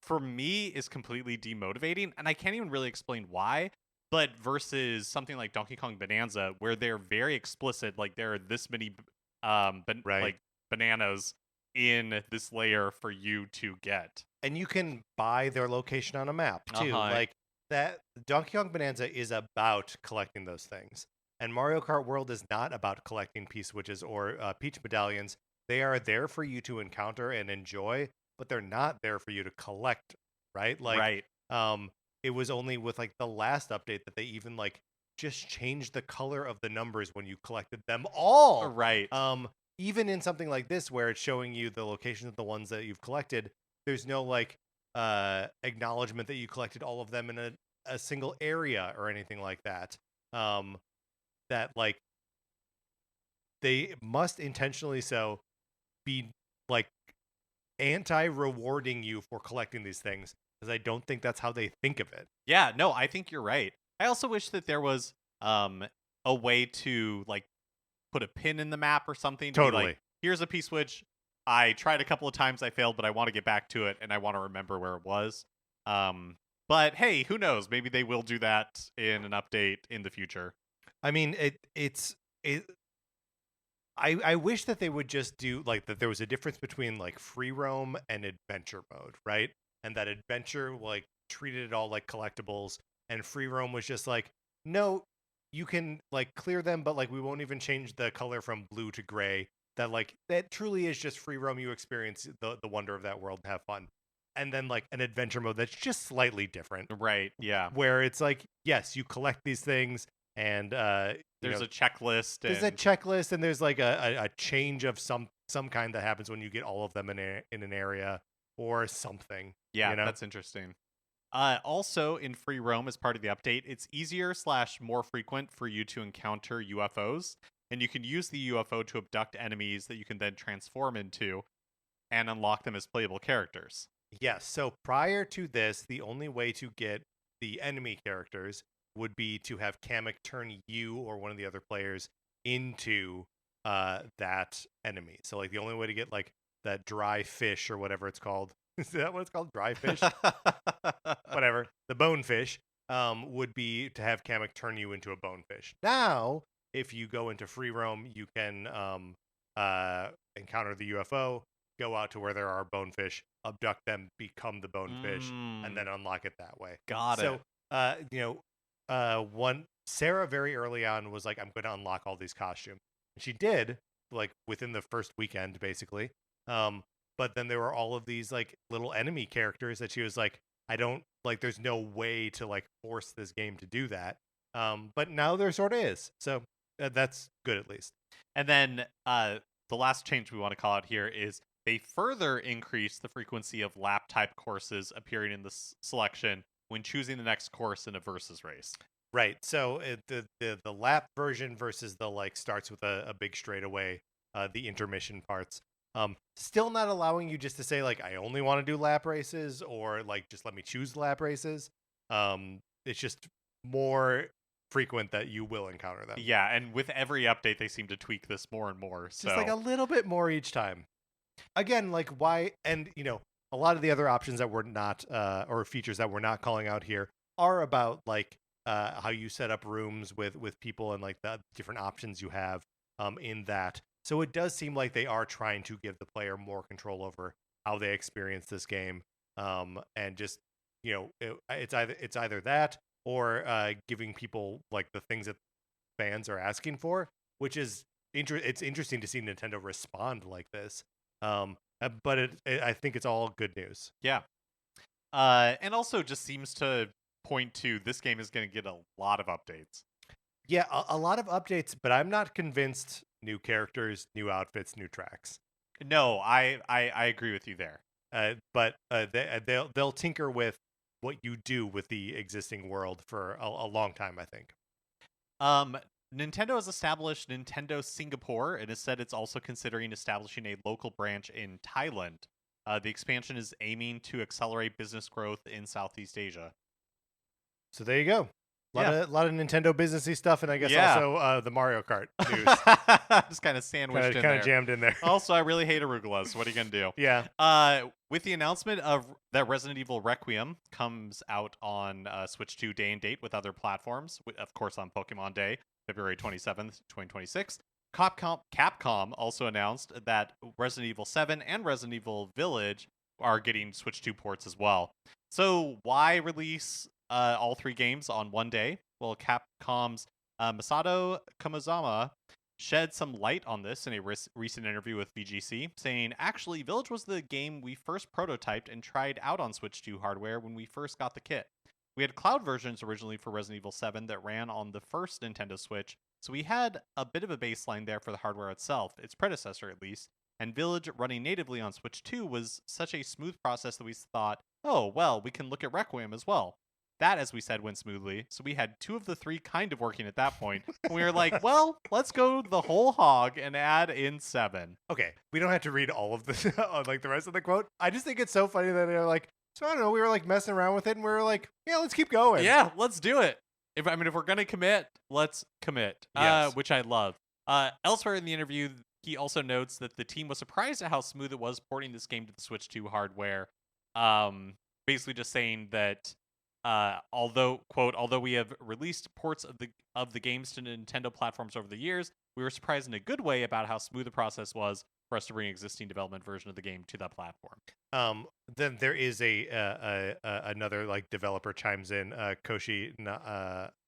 for me is completely demotivating, and I can't even really explain why. But versus something like Donkey Kong Bonanza, where they're very explicit, like there are this many like bananas in this layer for you to get, and you can buy their location on a map too. Like that, Donkey Kong Bonanza is about collecting those things, and Mario Kart World is not about collecting P-switches or Peach medallions. They are there for you to encounter and enjoy, but they're not there for you to collect, right? Like, it was only with like the last update that they even like just changed the color of the numbers when you collected them all. Right. Even in something like this where it's showing you the location of the ones that you've collected, there's no like acknowledgement that you collected all of them in a single area or anything like that. That like they must intentionally so be like anti-rewarding you for collecting these things, because I don't think that's how they think of it. Yeah, no, I think you're right. I also wish that there was a way to like put a pin in the map or something to be like, Totally. here's a piece which I tried a couple of times, I failed, but I want to get back to it and I want to remember where it was. But hey, who knows? Maybe they will do that in an update in the future. I mean, I wish that they would just do like that there was a difference between like free roam and adventure mode, right? And that adventure like treated it all like collectibles, and free roam was just like, no, you can like clear them, but like we won't even change the color from blue to gray. That like that truly is just free roam. You experience the wonder of that world and have fun. And then like an adventure mode that's just slightly different, Right, yeah. where it's like, yes, you collect these things, and There's a checklist. there's a checklist, and there's like a change of some kind that happens when you get all of them in an area or something. Yeah, you know? that's interesting. Also, in free roam, as part of the update, it's easier / more frequent for you to encounter UFOs, and you can use the UFO to abduct enemies that you can then transform into and unlock them as playable characters. Yes. So prior to this, the only way to get the enemy characters would be to have Kamek turn you or one of the other players into that enemy. So like the only way to get like that dry fish or whatever it's called. Is that what it's called? Dry fish? Whatever. The bonefish would be to have Kamek turn you into a bonefish. Now, if you go into free roam, you can encounter the UFO, go out to where there are bonefish, abduct them, become the bonefish, and then unlock it that way. Got it. So, one Sarah very early on was like, "I'm going to unlock all these costumes." And she did, like within the first weekend, basically. But then there were all of these like little enemy characters that she was like, "I don't like. There's no way to like force this game to do that." But now there sort of is. So that's good at least. And then the last change we want to call out here is they further increase the frequency of lap type courses appearing in the selection when choosing the next course in a versus race. Right. So the lap version versus the like starts with a big straightaway, the intermission parts. Still not allowing you just to say like I only want to do lap races, or like just let me choose lap races. It's just more frequent that you will encounter them. Yeah, and with every update they seem to tweak this more and more. So just like a little bit more each time. Again, like why, and a lot of the other options that we're not or features that we're not calling out here are about like how you set up rooms with people and like the different options you have in that. So it does seem like they are trying to give the player more control over how they experience this game, and just it's either that or giving people like the things that fans are asking for, which is it's interesting to see Nintendo respond like this. But I think it's all good news. Yeah. And also just seems to point to this game is going to get a lot of updates. Yeah, a lot of updates, but I'm not convinced new characters, new outfits, new tracks. No, I agree with you there. But they'll tinker with what you do with the existing world for a long time, I think. Nintendo has established Nintendo Singapore and has said it's also considering establishing a local branch in Thailand. The expansion is aiming to accelerate business growth in Southeast Asia. So there you go. A lot of Nintendo businessy stuff, and I guess also the Mario Kart news. Just kind of sandwiched in there. Kind of jammed in there. Also, I really hate arugula, so what are you going to do? Yeah. With the announcement of that Resident Evil Requiem comes out on Switch 2 day and date with other platforms, of course on Pokemon Day, February 27th, 2026. Capcom also announced that Resident Evil 7 and Resident Evil Village are getting Switch 2 ports as well. So why release all three games on one day? Well, Capcom's Masato Kamizama shed some light on this in a recent interview with VGC, saying, actually, Village was the game we first prototyped and tried out on Switch 2 hardware when we first got the kit. We had cloud versions originally for Resident Evil 7 that ran on the first Nintendo Switch, so we had a bit of a baseline there for the hardware itself, its predecessor at least, and Village running natively on Switch 2 was such a smooth process that we thought, oh, well, we can look at Requiem as well. That, as we said, went smoothly. So we had 2 of the 3 kind of working at that point. We were like, well, let's go the whole hog and add in 7. Okay, we don't have to read all of the like the rest of the quote. I just think it's so funny that they're like, so I don't know, we were like messing around with it, and we were like, yeah, let's keep going. Yeah, let's do it. If we're gonna commit, let's commit. Yes. Which I love. Elsewhere in the interview, he also notes that the team was surprised at how smooth it was porting this game to the Switch 2 hardware. Basically just saying that although we have released ports of the games to Nintendo platforms over the years, we were surprised in a good way about how smooth the process was for us to bring existing development version of the game to that platform. Then there is another like developer chimes in. Koshi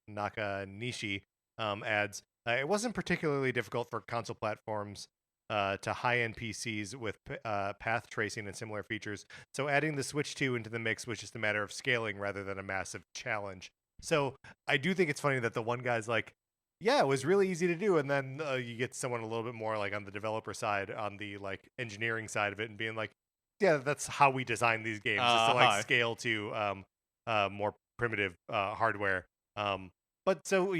Nakanishi adds, it wasn't particularly difficult for console platforms to high-end PCs with path tracing and similar features. So adding the Switch 2 into the mix was just a matter of scaling rather than a massive challenge. So I do think it's funny that the one guy's like, yeah, it was really easy to do, and then you get someone a little bit more like on the developer side, on the like engineering side of it, and being like, yeah, that's how we design these games, is to like scale to more primitive hardware. But so,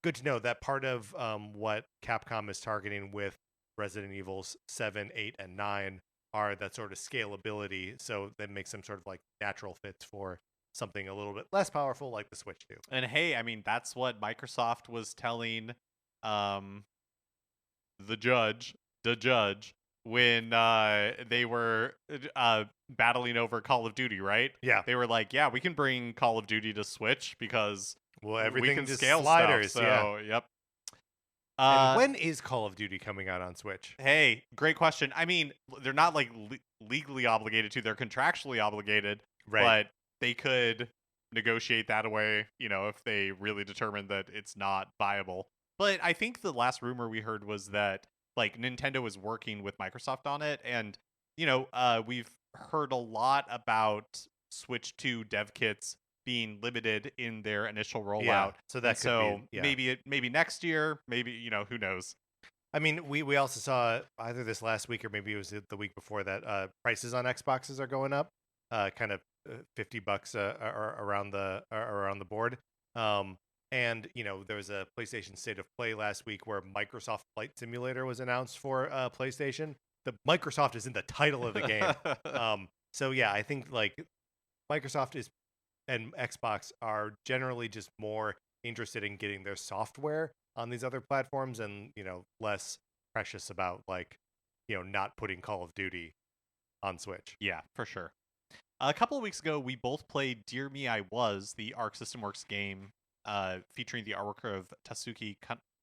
good to know that part of what Capcom is targeting with Resident Evils 7, 8, and 9 are that sort of scalability, so that makes them sort of like natural fits for something a little bit less powerful like the Switch 2. And hey, that's what Microsoft was telling the judge when they were battling over Call of Duty, right? Yeah. They were like, yeah, we can bring Call of Duty to Switch because everything we can just scale sliders. Stuff, so, yeah. Yep. And when is Call of Duty coming out on Switch? Hey, great question. They're not like legally obligated to; they're contractually obligated, right? But they could negotiate that away, if they really determine that it's not viable. But I think the last rumor we heard was that like Nintendo is working with Microsoft on it, and we've heard a lot about Switch 2 dev kits being limited in their initial rollout. Yeah, so that could be, maybe next year, maybe who knows. We also saw either this last week or maybe it was the week before that prices on Xboxes are going up, kind of $50 around the board. And there was a PlayStation State of Play last week where Microsoft Flight Simulator was announced for PlayStation. The Microsoft is in the title of the game. So yeah, I think like Microsoft and Xbox are generally just more interested in getting their software on these other platforms and, less precious about like, not putting Call of Duty on Switch. Yeah, for sure. A couple of weeks ago, we both played Dear Me I Was, the Arc System Works game featuring the artwork of Tatsuki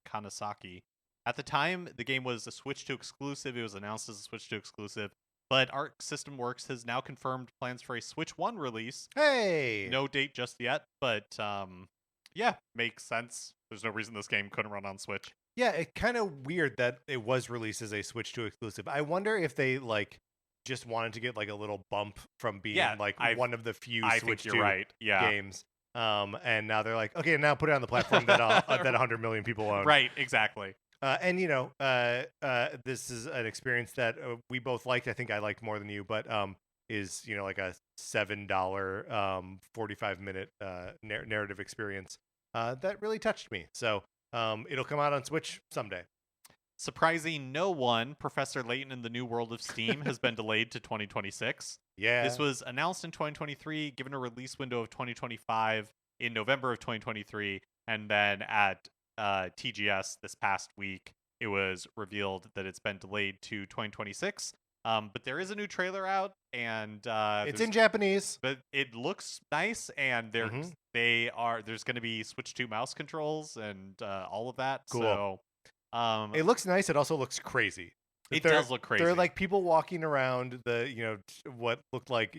Kanasaki. At the time, the game was a Switch 2 exclusive. It was announced as a Switch 2 exclusive. But Arc System Works has now confirmed plans for a Switch 1 release. Hey! No date just yet, but yeah, makes sense. There's no reason this game couldn't run on Switch. Yeah, it's kind of weird that it was released as a Switch 2 exclusive. I wonder if they like just wanted to get like a little bump from being one of the few Switch 2 games. And now they're like, okay, now put it on the platform that 100 million people own. Right, exactly. And this is an experience that we both liked. I think I liked more than you, but is like a $7 45-minute narrative experience that really touched me. So it'll come out on Switch someday. Surprising no one, Professor Layton in the New World of Steam has been delayed to 2026. Yeah. This was announced in 2023, given a release window of 2025 in November of 2023, and then at TGS this past week, it was revealed that it's been delayed to 2026. But there is a new trailer out, and it's in Japanese, but it looks nice, and there's going to be Switch 2 mouse controls and all of that. Cool. So it looks nice. It also looks crazy. It does look crazy. They're like people walking around the what looked like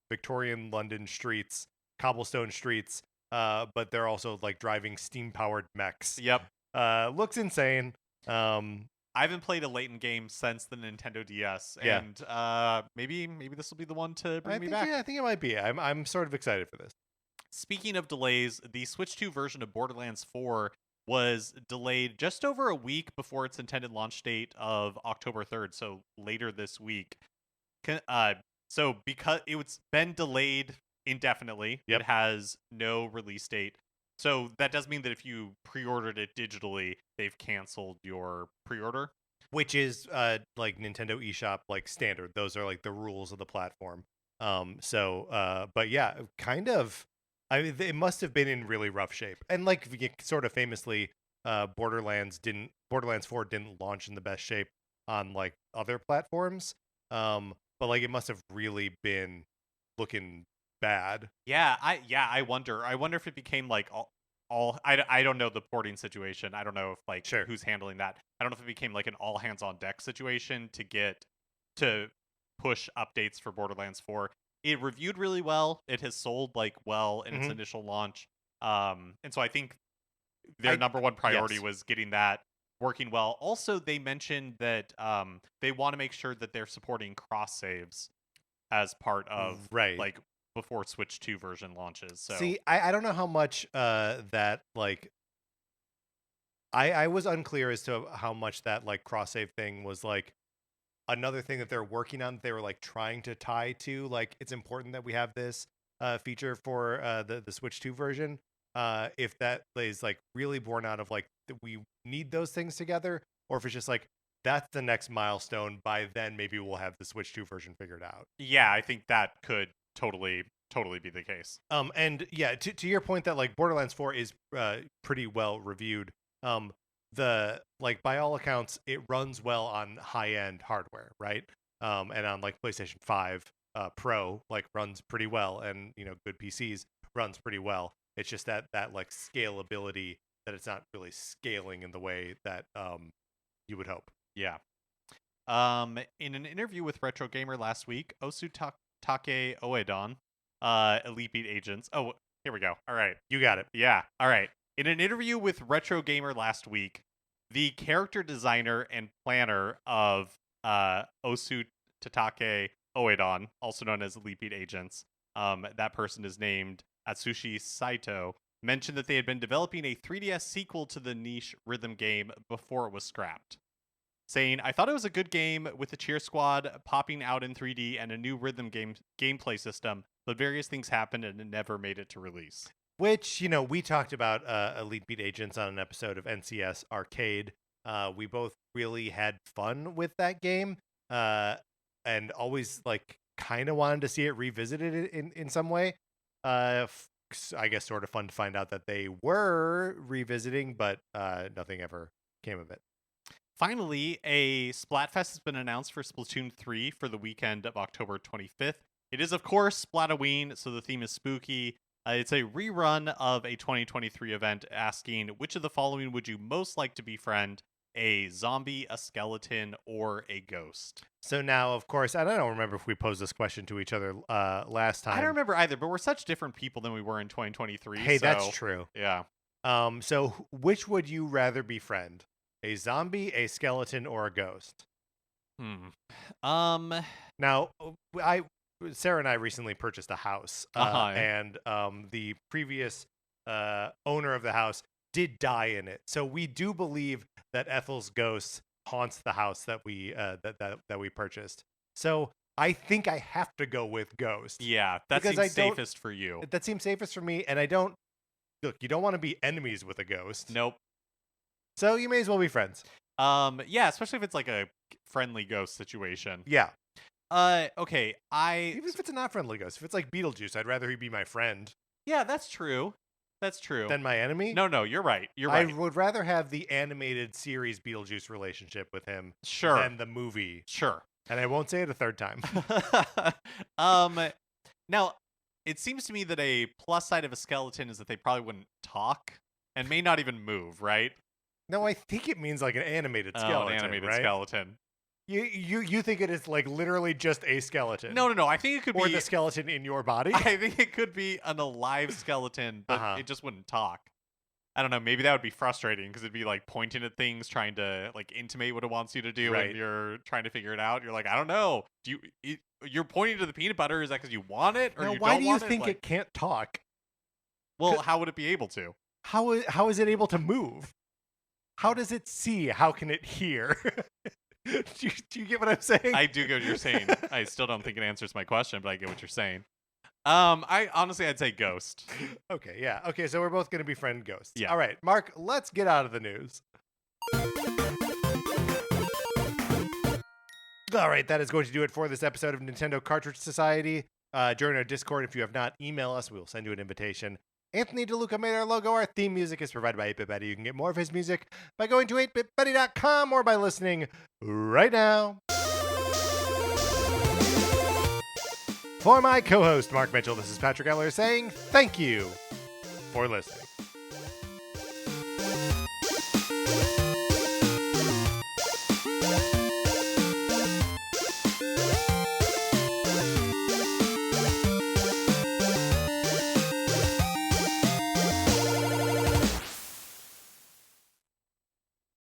Victorian London streets, cobblestone streets. But they're also like driving steam-powered mechs. Yep. Looks insane. I haven't played a Layton game since the Nintendo DS, and maybe this will be the one to bring me back. Yeah, I think it might be. I'm sort of excited for this. Speaking of delays, the Switch 2 version of Borderlands 4 was delayed just over a week before its intended launch date of October 3rd, so later this week. So because it's been delayed indefinitely. Yep. It has no release date. So that does mean that if you pre-ordered it digitally, they've canceled your pre-order. Which is like Nintendo eShop like standard. Those are like the rules of the platform. But yeah, kind of. I mean, it must have been in really rough shape. And like sort of famously, Borderlands 4 didn't launch in the best shape on like other platforms. But like it must have really been looking bad. I wonder. I wonder if it became like all I don't know the porting situation. I don't know if like Sure. who's handling that. I don't know if it became like an all hands on deck situation to push updates for Borderlands 4. It reviewed really well. It has sold like well in its initial launch. And so I think their number one priority was getting that working well. Also, they mentioned that they want to make sure that they're supporting cross saves as part of like before Switch 2 version launches. So see, I don't know how much that like I was unclear as to how much that like cross save thing was like another thing that they're working on. They were like trying to tie to like it's important that we have this feature for the Switch 2 version. If that is like really born out of like we need those things together, or if it's just like that's the next milestone. By then, maybe we'll have the Switch 2 version figured out. Yeah, I think that could totally be the case. And yeah, to your point that like Borderlands 4 is pretty well reviewed. The like by all accounts, it runs well on high end hardware, right? And on like PlayStation 5 Pro, like runs pretty well, and good PCs runs pretty well. It's just that like scalability that it's not really scaling in the way that you would hope. Yeah. In an interview with Retro Gamer last week, Take Oedon, Elite Beat Agents. Oh, here we go. All right. You got it. Yeah. All right. In an interview with Retro Gamer last week, the character designer and planner of Osu Tatake Oedon, also known as Elite Beat Agents, that person is named Atsushi Saito, mentioned that they had been developing a 3DS sequel to the niche rhythm game before it was scrapped. Saying, I thought it was a good game with the cheer squad popping out in 3D and a new rhythm gameplay system, but various things happened and it never made it to release. Which, we talked about Elite Beat Agents on an episode of NCS Arcade. We both really had fun with that game and always like kind of wanted to see it revisited in some way. I guess sort of fun to find out that they were revisiting, but nothing ever came of it. Finally, a Splatfest has been announced for Splatoon 3 for the weekend of October 25th. It is, of course, Splatoween, so the theme is spooky. It's a rerun of a 2023 event asking, which of the following would you most like to befriend? A zombie, a skeleton, or a ghost? So now, of course, and I don't remember if we posed this question to each other last time. I don't remember either, but we're such different people than we were in 2023. Hey, that's true. Yeah. So which would you rather befriend? A zombie, a skeleton, or a ghost? Now, Sarah and I recently purchased a house, and the previous owner of the house did die in it. So we do believe that Ethel's ghost haunts the house that we that we purchased. So I think I have to go with ghost. Yeah, that seems safest for you. That seems safest for me, and I don't look. You don't want to be enemies with a ghost. Nope. So you may as well be friends. Yeah, especially if it's like a friendly ghost situation. Yeah. Okay, even if it's a not friendly ghost, if it's like Beetlejuice, I'd rather he be my friend. Yeah, that's true. That's true. Than my enemy? No, you're right. You're right. I would rather have the animated series Beetlejuice relationship with him than the movie. Sure. And I won't say it a third time. Now, it seems to me that a plus side of a skeleton is that they probably wouldn't talk and may not even move, right? No, I think it means like an animated skeleton. An animated right? skeleton. You think it is like literally just a skeleton? No. I think it could or be the skeleton in your body. I think it could be an alive skeleton, but it just wouldn't talk. I don't know. Maybe that would be frustrating because it'd be like pointing at things, trying to like intimate what it wants you to do, and you're trying to figure it out. You're like, I don't know. You're pointing to the peanut butter? Is that because you want it, or now, you why don't do you want think it? it can't talk? Well, how would it be able to? How is it able to move? How does it see? How can it hear? do you get what I'm saying? I do get what you're saying. I still don't think it answers my question, but I get what you're saying. I'd say Ghost. Okay, yeah. Okay, so we're both going to befriend ghosts. Yeah. All right, Mark, let's get out of the news. All right, that is going to do it for this episode of Nintendo Cartridge Society. Join our Discord if you have not. Email us. We will send you an invitation. Anthony DeLuca made our logo. Our theme music is provided by 8-Bit Betty. You can get more of his music by going to 8bitbetty.com or by listening right now. For my co-host, Mark Mitchell, this is Patrick Eller saying thank you for listening.